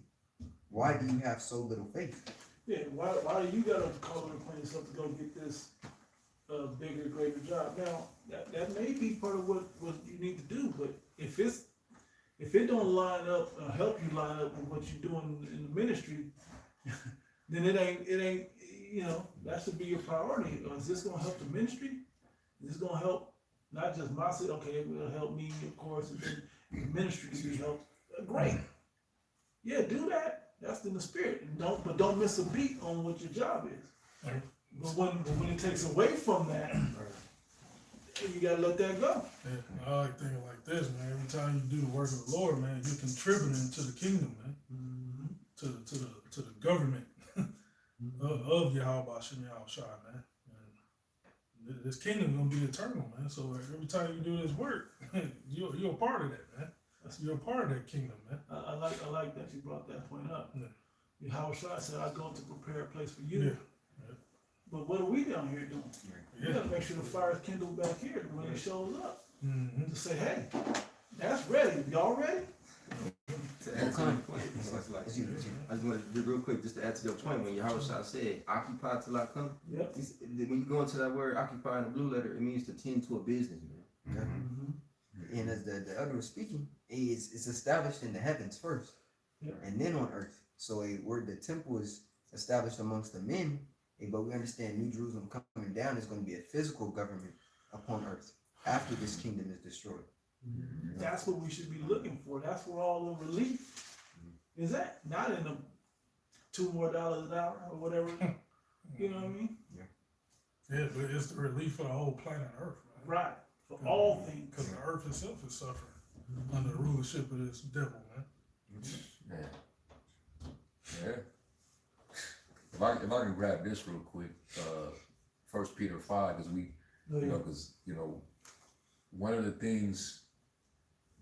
Why do you have so little faith? Yeah, why do you gotta call and plan yourself to go get this bigger, greater job? Now, that may be part of what you need to do, but if it don't line up, help you line up with what you're doing in the ministry, then it ain't, you know, that should be your priority. Or is this gonna help the ministry? Is this gonna help not just my city? Okay, it will help me, of course, and then the ministry can be helped. Great. Yeah, do that. That's in the spirit. But don't miss a beat on what your job is. But when it takes away from that, you gotta let that go. Yeah, I like thinking like this, man. Every time you do the work of the Lord, man, you're contributing to the kingdom, man. To the government of Yahweh Shem Yahushua, man. And this kingdom gonna be eternal, man. So every time you do this work, you're a part of that, man. You're a part of that kingdom, man. I like that you brought that point up. Yeah. Yahushua said, I go to prepare a place for you. Yeah. But what are we down here doing? We Yeah. gotta make sure the fire is kindled back here when it shows up. Mm-hmm. To say, hey, that's ready. Y'all ready? To add to your point, I just wanted to do real quick, just to add to your point, when Yahushua said, occupy till I come, Yep. when you go into that word occupy in the blue letter, it means to tend to a business, man. And as the elder was speaking, it's established in the heavens first, and then on earth. So where the temple is established amongst the men, but we understand New Jerusalem coming down is going to be a physical government upon earth after this kingdom is destroyed. That's what we should be looking for. That's where all the relief is at. Not in the $2 more an hour or whatever. You know what I mean? Yeah, but it's the relief for the whole planet Earth, man. Right. For all things. Because the earth itself is suffering under the rulership of this devil, man. Yeah. If I can grab this real quick, 1 Peter 5, because one of the things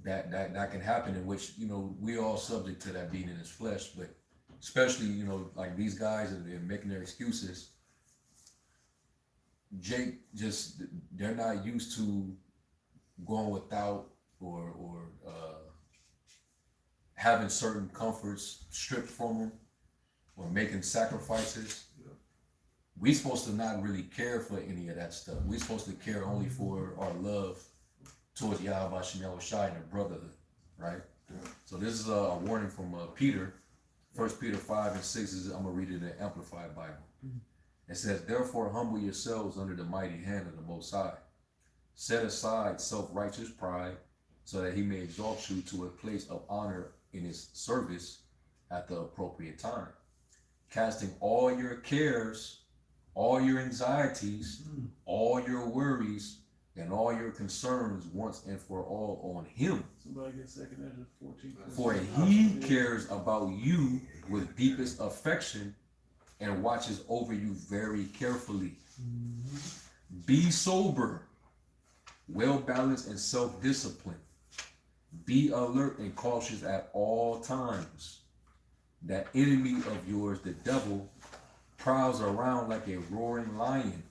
that can happen, in which we all subject to that being in his flesh, but especially like these guys and making their excuses. Jake they're not used to going without or having certain comforts stripped from them. or making sacrifices. We supposed to not really care for any of that stuff. We supposed to care only for our love towards Yahweh Shem Shai and brotherhood, right? So this is a warning from Peter. 1 Peter 5 and 6 is, I'm gonna read it in the Amplified Bible. It says, therefore humble yourselves under the mighty hand of the Most High. Set aside self-righteous pride, so that he may exalt you to a place of honor in his service at the appropriate time. Casting all your cares, all your anxieties, all your worries, and all your concerns once and for all on him. Somebody get 2 Ezra 14. For he cares about you with deepest affection and watches over you very carefully. Be sober, well balanced, and self-disciplined. Be alert and cautious at all times. That enemy of yours, the devil, prowls around like a roaring lion,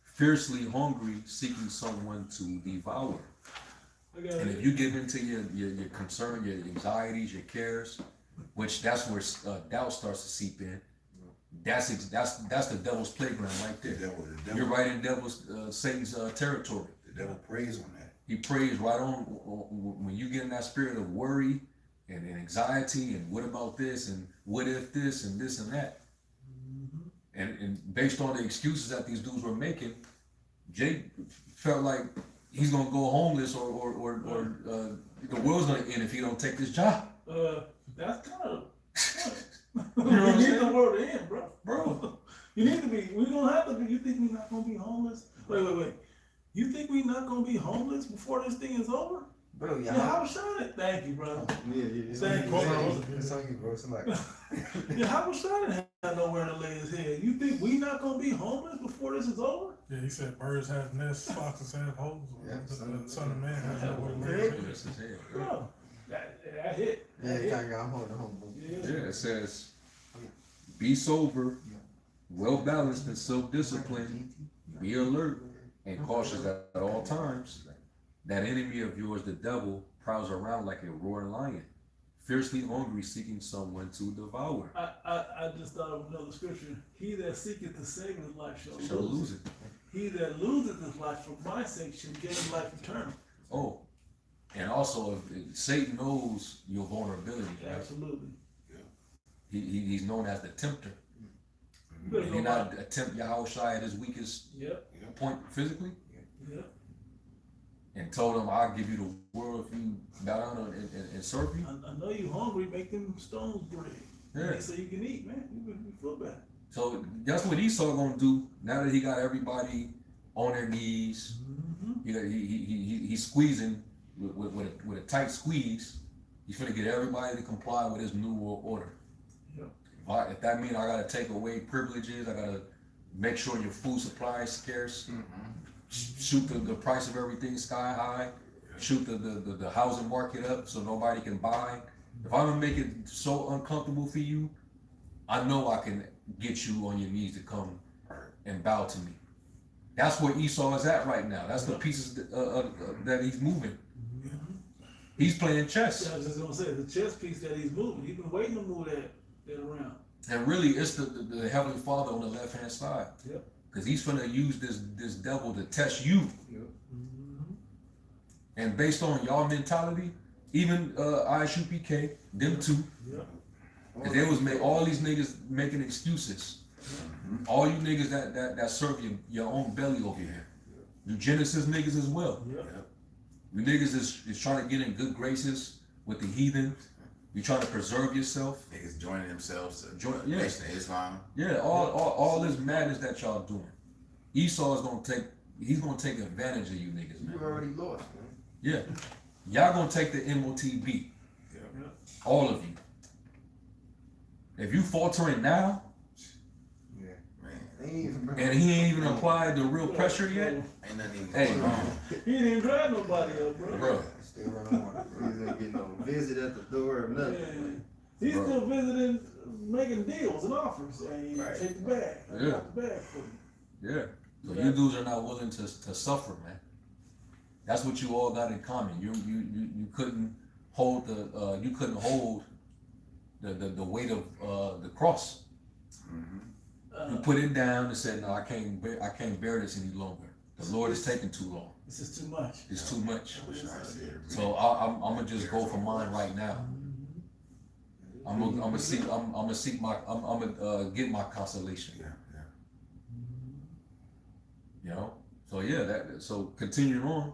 fiercely hungry, seeking someone to devour. And if you give into your concern, your anxieties, your cares, which that's where doubt starts to seep in. That's the devil's playground right there. The devil, You're right in Satan's territory. the devil preys on that. He preys right on when you get in that spirit of worry and anxiety and what about this and what if this and this and that. And based on the excuses that these dudes were making, Jake felt like he's gonna go homeless or the world's gonna end if he don't take this job. That's kind of. You know what I'm need saying? the world to end, bro. Bro. You need to be. We don't have to be. You think we're not gonna be homeless? Wait. You think we're not gonna be homeless before this thing is over? Bro, Yeah, how was Shannon? Thank you, bro. Thank you. It's on you, bro. Somebody. Yeah, how was Shannon had nowhere to lay his head? You think we not gonna be homeless before this is over? Yeah, he said birds have nests, foxes have holes. Yeah, The son of man has nowhere to lay his head. This is it. Bro, that hit. Yeah, That you hit. kind of got hold of home. Yeah. Yeah, it says, be sober, well balanced, and self-disciplined. Be alert and cautious at all times. That enemy of yours, the devil, prowls around like a roaring lion, fiercely hungry, seeking someone to devour. I just thought of another scripture. He that seeketh to save his life shall Shall lose it. He that loseth his life for my sake shall gain life eternal. Oh, and also, if Satan knows your vulnerability. Right? Absolutely. He's known as the tempter. Better Did go he not by- attempt Yahushua at his weakest Yep. point physically? Yep. And told him, I'll give you the world if you bow down and serve me? I know you hungry. Make them stones bread. Yeah. So you can eat, man. You feel bad. So that's what Esau gonna do now that he got everybody on their knees. He's squeezing with a tight squeeze. He's gonna get everybody to comply with his new world order. Yep. If that means I gotta take away privileges, I gotta make sure your food supply is scarce, shoot the price of everything sky high, shoot the housing market up so nobody can buy. If I'm gonna make it so uncomfortable for you, I know I can get you on your knees to come and bow to me. That's where Esau is at right now. That's the pieces that he's moving. He's playing chess. Yeah, I was just gonna say the chess piece that he's moving. He's been waiting to move that around. And really, it's the Heavenly Father on the left-hand side. Yep. Because he's gonna use this devil to test you. And based on y'all mentality, even ISUPK, them two, and they was all these niggas making excuses. All you niggas that serve your own belly over here. You Genesis niggas as well. You niggas is trying to get in good graces with the heathen. You trying to preserve yourself. Niggas joining themselves to Yeah. Nation of Islam. Yeah, all this madness that y'all doing. Esau is gonna take advantage of you niggas, man. You already lost, man. Yeah. Y'all gonna take the MOTB. All of you. If you faltering now, Man, and he ain't even applied the real pressure yet, ain't nothing even hey, going on. He didn't even drive nobody up, bro. bro, Still running water. He's ain't getting no visit at the door or nothing. Yeah. He's Bro. still visiting, making deals and offers. And Right. take the bag. I Yeah. got the bag for you. yeah. So you dudes are not willing to suffer, man. That's what you all got in common. You couldn't hold the weight of the cross. He put it down and said, "No, I can't bear this any longer. The Lord is taking too long. This is too much. It's too much." I wish I said it. So I'm gonna just go for mine right now. I'm gonna get my consolation. Yeah, yeah. You know. So yeah, so continuing on,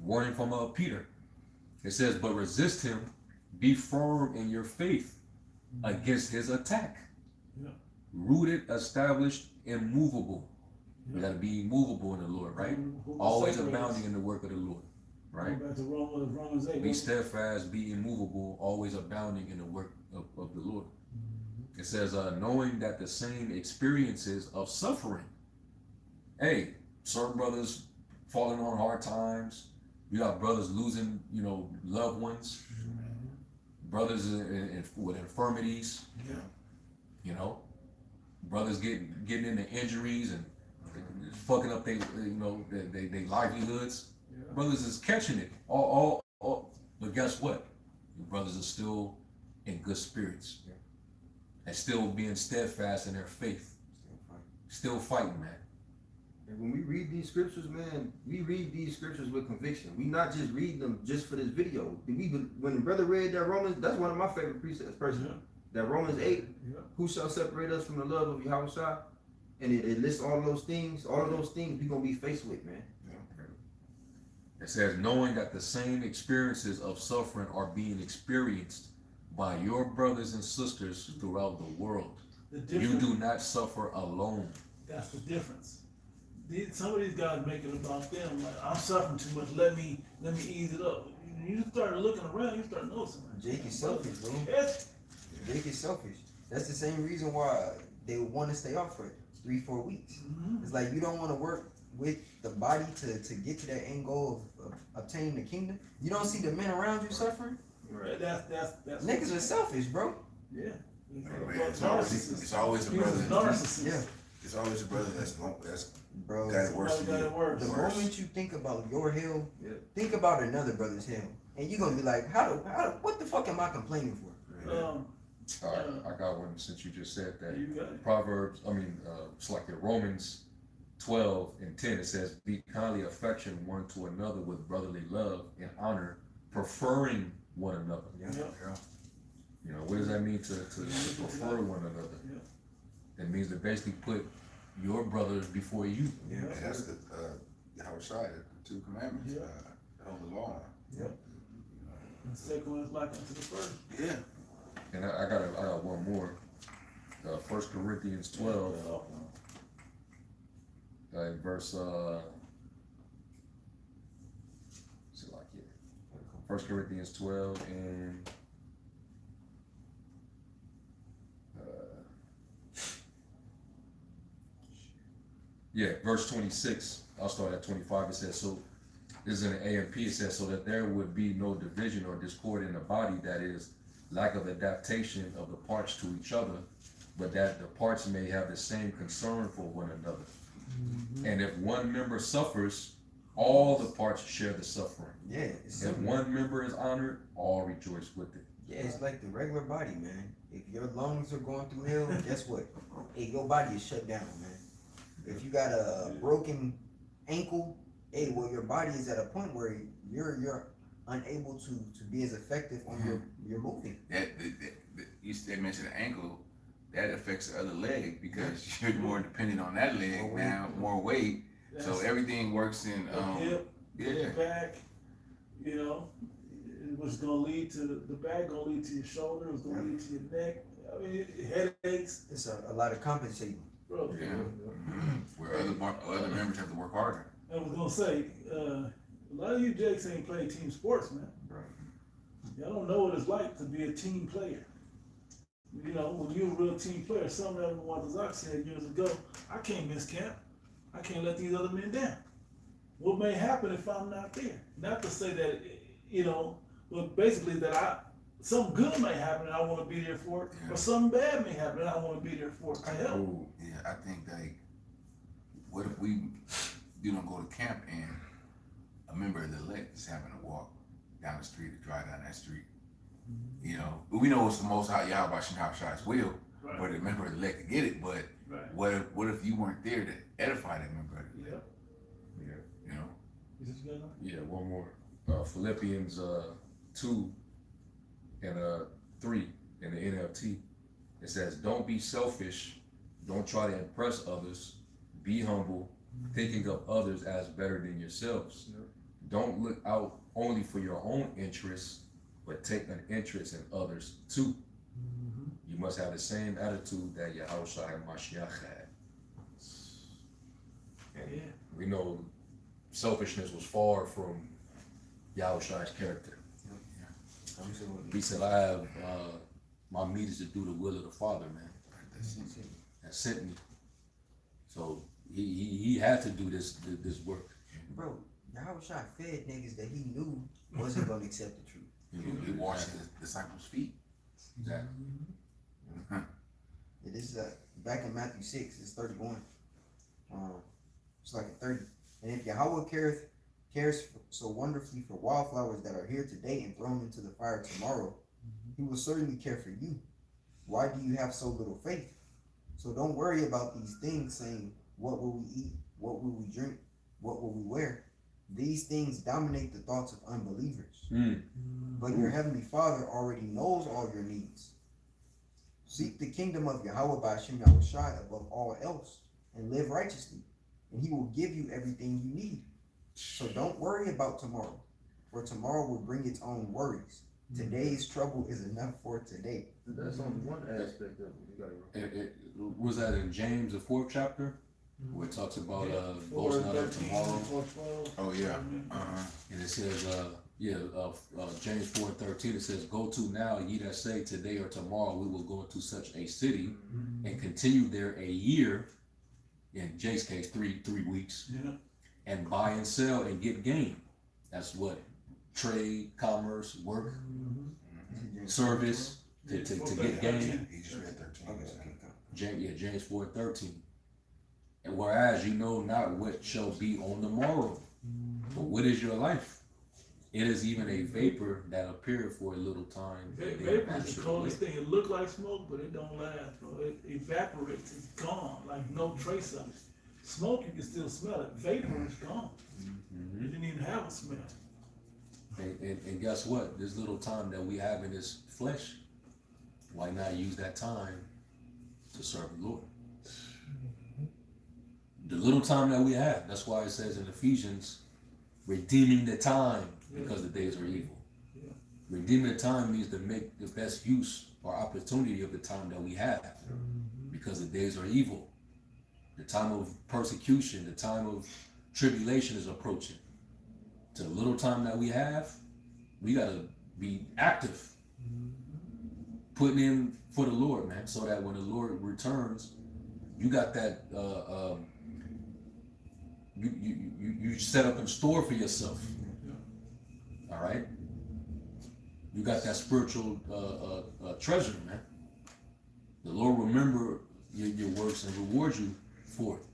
warning from Peter. It says, "But resist him, be firm in your faith against his attack. Yeah. Rooted, established, immovable." We gotta be immovable in the Lord, right? Always abounding in the work of the Lord, right? Go back to Romans 8. Be steadfast, be immovable, always abounding in the work of the Lord. It says, knowing that the same experiences of suffering. Hey, certain brothers falling on hard times. You got brothers losing, loved ones. Brothers with infirmities. Yeah. Brothers getting into injuries and fucking up their livelihoods. Yeah. Brothers is catching it. All. But guess what? Your brothers are still in good spirits. Yeah. And still being steadfast in their faith. Still fighting, man. And when we read these scriptures, man, we read these scriptures with conviction. We not just read them just for this video. When the brother read that Romans, that's one of my favorite precepts personally. Yeah. That Romans 8, Yeah. who shall separate us from the love of Yahweh? And it lists all of those things we're gonna be faced with, man. It says, knowing that the same experiences of suffering are being experienced by your brothers and sisters throughout the world. The You difference, do not suffer alone. that's the difference. Some of these guys make it about them. Like, I'm suffering too much. Let me ease it up. You start looking around, you start noticing. Jake is selfish, bro. Yes. Jake is selfish. That's the same reason why they want to stay off for 3-4 weeks. Mm-hmm. It's like you don't want to work with the body to get to that end goal of obtaining the kingdom. You don't see the men around you suffering. Right. That's Niggas are selfish, bro. Yeah. It's always a He's brother. a narcissist. Yeah, It's always a brother that's bro. got it worse Somebody than got it worse. The Worse. moment you think about your hell, Yeah. think about another brother's hell, and you're gonna be like, what the fuck am I complaining for? you. All right, I got one since you just said that. You got it. It's like in Romans 12:10, it says, "Be kindly affection one to another with brotherly love and honor, preferring one another." Yeah. Yeah. What does that mean to prefer one another? Yeah. It means to basically put your brothers before you. Yeah. And that's the Yahushua, the 2 commandments. Yeah. The whole law. The second one is like unto the first. Yeah. And I got one more. 1 Corinthians 12, verse what's it like here? 1 Corinthians 12 and verse 26. I'll start at 25. It says, so this is in the AMP. It says, so that there would be no division or discord in the body, that is, lack of adaptation of the parts to each other, but that the parts may have the same concern for one another. And if one member suffers, all the parts share the suffering. Yeah, it's If simple. one member is honored, all rejoice with it. Yeah, it's like the regular body, man. If your lungs are going through hell, guess what? Hey, your body is shut down, man. If you got a broken ankle, hey, well, your body is at a point where you're unable to be as effective on your moving. They mentioned the ankle. That affects the other leg because you're more dependent on that leg More weight. now, more weight. So That's everything works in the hip, yeah. the back, what's gonna lead to the back, gonna lead to your shoulder, it's gonna lead to your neck. I mean, headaches, It's a lot of compensating. bro. Yeah. Where other members have to work harder. I was gonna say, a lot of you Jakes ain't played team sports, man. Right. Y'all don't know what it's like to be a team player. When you're a real team player, some of them ones, as I said years ago, I can't miss camp. I can't let these other men down. What may happen if I'm not there? Not to say that, but basically that something good may happen and I want to be there for it, or something bad may happen and I want to be there for it to help. Oh, Yeah, I think what if we go to camp and a member of the elect is having to walk down the street or drive down that street? We know it's the most Yahweh Shah's will, Right. for the member elect to get it. But Right. what if you weren't there to edify that member? Yep. You know. Is this good enough? Yeah, one more. Philippians 2 and 3 in the NLT. It says, "Don't be selfish. Don't try to impress others. Be humble, thinking of others as better than yourselves. Don't look out only for your own interests, but take an interest in others too. You must have the same attitude that Yahushua Mashiach had." Yeah. We know selfishness was far from Yahushua's character. He said, "I have my meat is to do the will of the Father, man, that sent me." So he had to do this work. Bro, Yahushua fed niggas that he knew wasn't gonna accept the truth. He washed his disciples' feet. Exactly. Yeah, this is back in Matthew 6, it's 31. It's like a 30. And if Yahweh cares so wonderfully for wildflowers that are here today and thrown into the fire tomorrow, he will certainly care for you. Why do you have so little faith? So don't worry about these things, saying, what will we eat? What will we drink? What will we wear? These things dominate the thoughts of unbelievers. But your heavenly Father already knows all your needs. Seek the kingdom of Yahweh by Hashem Yahushai above all else, and live righteously, and he will give you everything you need. So don't worry about tomorrow, for tomorrow will bring its own worries. Today's trouble is enough for today. That's only one aspect of it. You gotta Was that in James, the 4th chapter, where it talks about boast not of tomorrow? Oh yeah. And it says, James 4:13, it says, "Go to now, ye that say today or tomorrow we will go into such a city and continue there a year," in Jay's case, three weeks, Yeah. "and buy and sell and get gain." That's what? Trade, commerce, work, service, to get gain. He just read 13. James 4:13. "And whereas you know not what shall be on the morrow, but what is your life? It is even a vapor that appeareth for a little time." Vapor is the coldest thing. It look like smoke, but it don't last, bro. It evaporates. It's gone, like no trace of it. Smoke, you can still smell it. Vapor is gone. It didn't even have a smell. And guess what? This little time that we have in this flesh, why not use that time to serve the Lord? The little time that we have. That's why it says in Ephesians, redeeming the time because the days are evil. Yeah. Redeeming the time means to make the best use or opportunity of the time that we have because the days are evil. The time of persecution, the time of tribulation is approaching. To the little time that we have, we gotta be active, putting in for the Lord, man, so that when the Lord returns, you got that you set up in store for yourself. All right, you got that spiritual treasure, man. The Lord remember your works and reward you for it.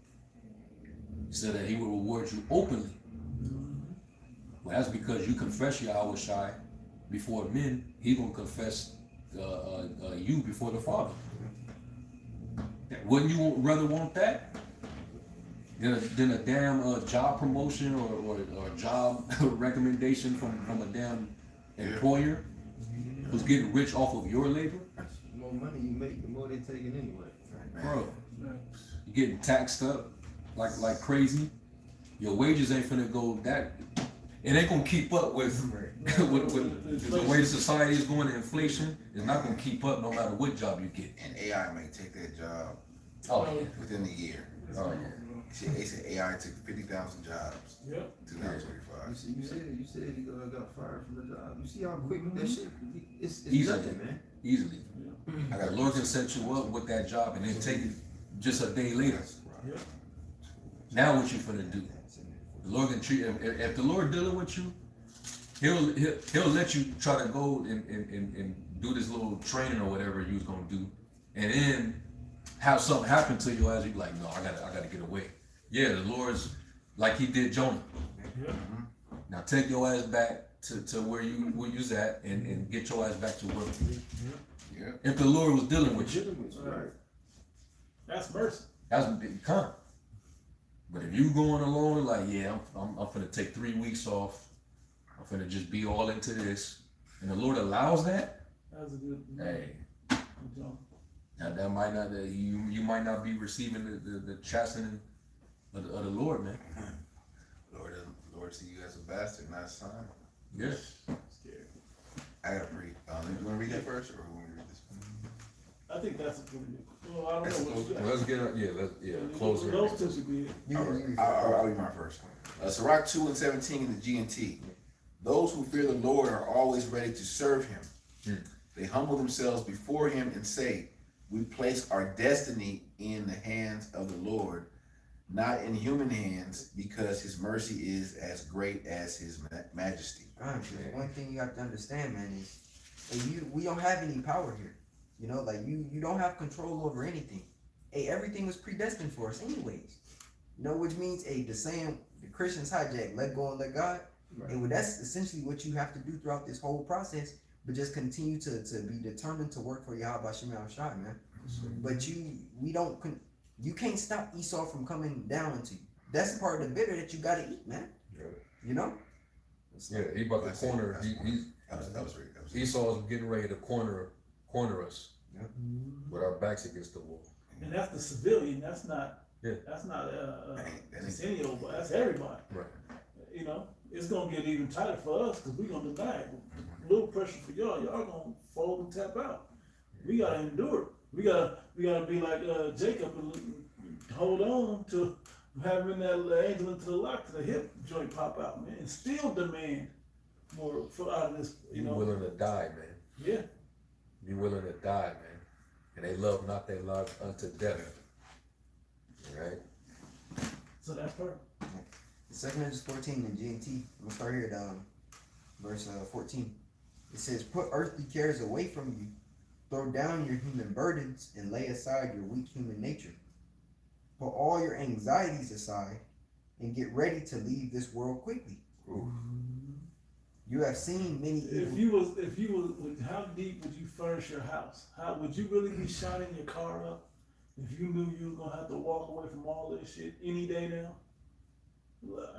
He said that He will reward you openly. Well, that's because you confess Yahushai before men. He gonna confess you before the Father. Wouldn't you rather want that than a damn job promotion or job recommendation from a damn employer who's getting rich off of your labor? The more money you make, the more they taking anyway. Bro, you're getting taxed up like crazy. Your wages ain't finna go that. It ain't gonna keep up with the way the society is going. The inflation is not gonna keep up no matter what job you get. And AI may take that job within the year. Oh yeah. They said AI took 50,000 jobs Yep. in 2025. You said he got fired from the job. You see how quick that shit? It's Easily. nothing, man. Easily. I The got Lord can set you up with that job and then take it just a day later. Yep. Now what you finna do? The Lord can treat if the Lord dealing with you, he'll let you try to go and do this little training or whatever you was gonna do, and then have something happen to you as you like, no, I gotta get away. Yeah, the Lord's like He did Jonah. Yep. Now take your ass back to where you's at and get your ass back to work. Yeah. If the Lord was dealing with you, Right. That's mercy. that's come. But if you going along like, yeah, I'm finna take 3 weeks off, I'm finna just be all into this, and the Lord allows that, That's a good. hey, Good job. that might not you might not be receiving the chastening of the Lord, man. Lord see you as a bastard, not a son. Yes. Scared. I gotta read. You wanna read that first, or want me to read this? I think that's a pretty good. Well, I don't That's know what you got. Let's get close here. Those two should be it. You, I'll read mine first. Sirach 2:17 in the GNT. Those who fear the Lord are always ready to serve him. They humble themselves before him and say, we place our destiny in the hands of the Lord, not in human hands, because his mercy is as great as his majesty. Right, 'cause one thing you have to understand, man, is hey, we don't have any power here. You know, like you don't have control over anything. Hey, everything was predestined for us anyways. You know, which means the saying the Christians hijack, let go and let God. Right. And that's essentially what you have to do throughout this whole process, but just continue to be determined to work for Yahweh Shem Shai, man. But you can't stop Esau from coming down into you. That's the part of the bitter that you gotta eat, man. Yeah. You know? Yeah, he about to corner. That was great. Esau's getting ready to corner us Yep. with our backs against the wall. And that's the civilian. That's not. Yeah. That's not That ain't- just any old. That's everybody. Right. You know, it's gonna get even tighter for us because we're gonna deny it. A little pressure for y'all. Y'all gonna fold and tap out. We gotta endure it. We gotta be like Jacob and hold on to having that angel into the lock to the hip joint pop out, man, and still demand more out of this. You You know, willing to die, man. yeah. Be willing to die, man. And they love not they love unto death. Right? So that's perfect. 2 14 in GNT. We'll start here at verse 14. It says, put earthly cares away from you, throw down your human burdens, and lay aside your weak human nature. Put all your anxieties aside and get ready to leave this world quickly. Ooh. You have seen many If you was, how deep would you furnish your house? How would you really be shining your car up if you knew you were gonna have to walk away from all this shit any day now? Look,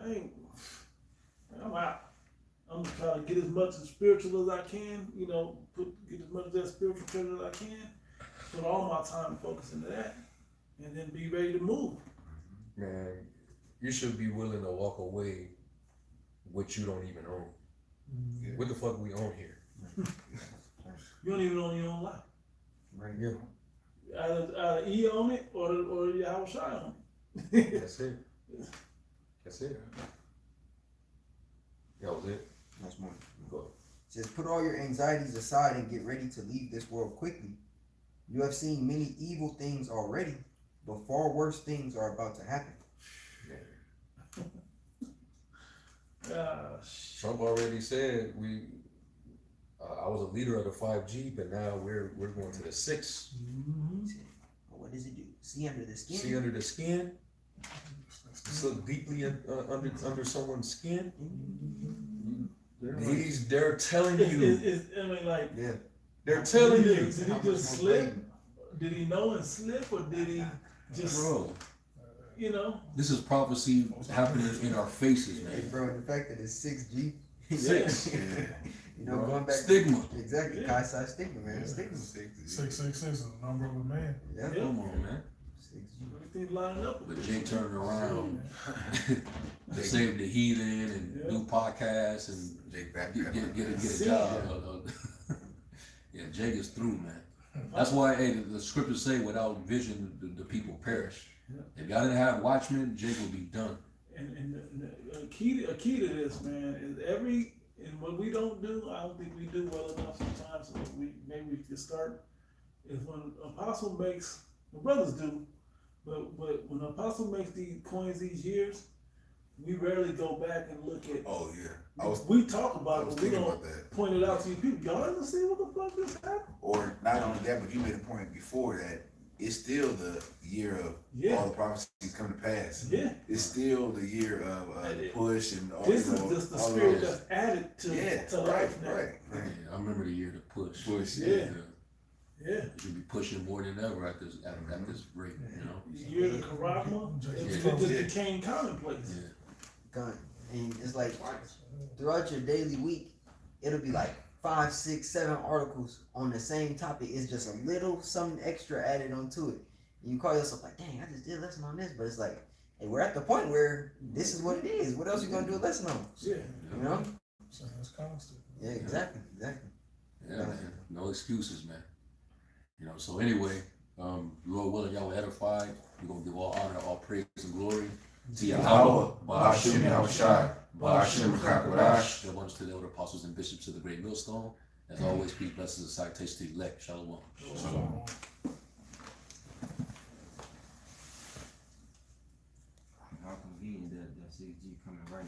I'm out. I'm gonna try to get as much as spiritual as I can, you know, get as much of that spiritual treasure as I can, put all my time and focus into that, and then be ready to move. Man, you should be willing to walk away what you don't even own. Yeah. What the fuck we own here? You don't even own your own life. right Yeah. Either E own it or your house own it. That's it. That's it. That was it. That's more. Go ahead. It says, put all your anxieties aside and get ready to leave this world quickly. You have seen many evil things already, but far worse things are about to happen. Trump already said I was a leader of the 5G, but now we're going to the 6. What does it do? See under the skin? See under the skin. So deeply under someone's skin. They're telling you. I mean, like, Yeah. They're telling you. Did he just slip? Did he know and slip, or did he just, Bro, you know? this is prophecy happening in our faces, Hey, man. bro, the fact that it's 6G. 6. You know, Bro. going back Stigma. Exactly. Yeah. Kai-Sai stigma, man. Stigma. 666 is the number of a man. Yeah. Yeah. Come on, man. 6G. Everything's lining up. But Jake turned around to save the heathen and do podcasts and Jake back get a See, job. Yeah, Jake is through, man. That's why the scriptures say without vision the people perish. If y'all didn't have watchmen, Jake would be done. And the key to this, man, is and what we don't do, I don't think we do well enough sometimes. So maybe we could start is when apostle makes, the brothers do, but when an apostle makes these coins these years, we rarely go back and look at. Oh yeah, We talk I about was it, but we thinking don't about that. point it out to you people. Y'all ever see what the fuck this happened? Or not only that, but you made a point before that it's still the year of Yeah. all the prophecies come to pass. Yeah. It's still the year of the push and all. This you is know, just the all spirit those- that's added to, Yeah, to right, life now. right. Yeah, I remember the year to push. Push, Yeah. Yeah. You should be pushing more than ever at this rate, you know. You're the charisma. It just became commonplace. Yeah. Gun. And it's like throughout your daily week, it'll be like 5, 6, 7 articles on the same topic. It's just a little something extra added onto it. And you call yourself like, dang, I just did a lesson on this, but it's like, hey, we're at the point where this is what it is. What else you gonna do a lesson on? Yeah. You know? So it's constant. Yeah, exactly. Yeah, man. No excuses, man. You know, so anyway, Lord willing, y'all were edified. We're gonna give all honor, all praise and glory to Yahweh, Ba'ashem Yahushai, Ba'ashem Chakadash. the ones to the elder apostles and bishops of the great millstone. As always, peace, blessings, and salutations to the elect. Shalom. So, How convenient that 6G coming right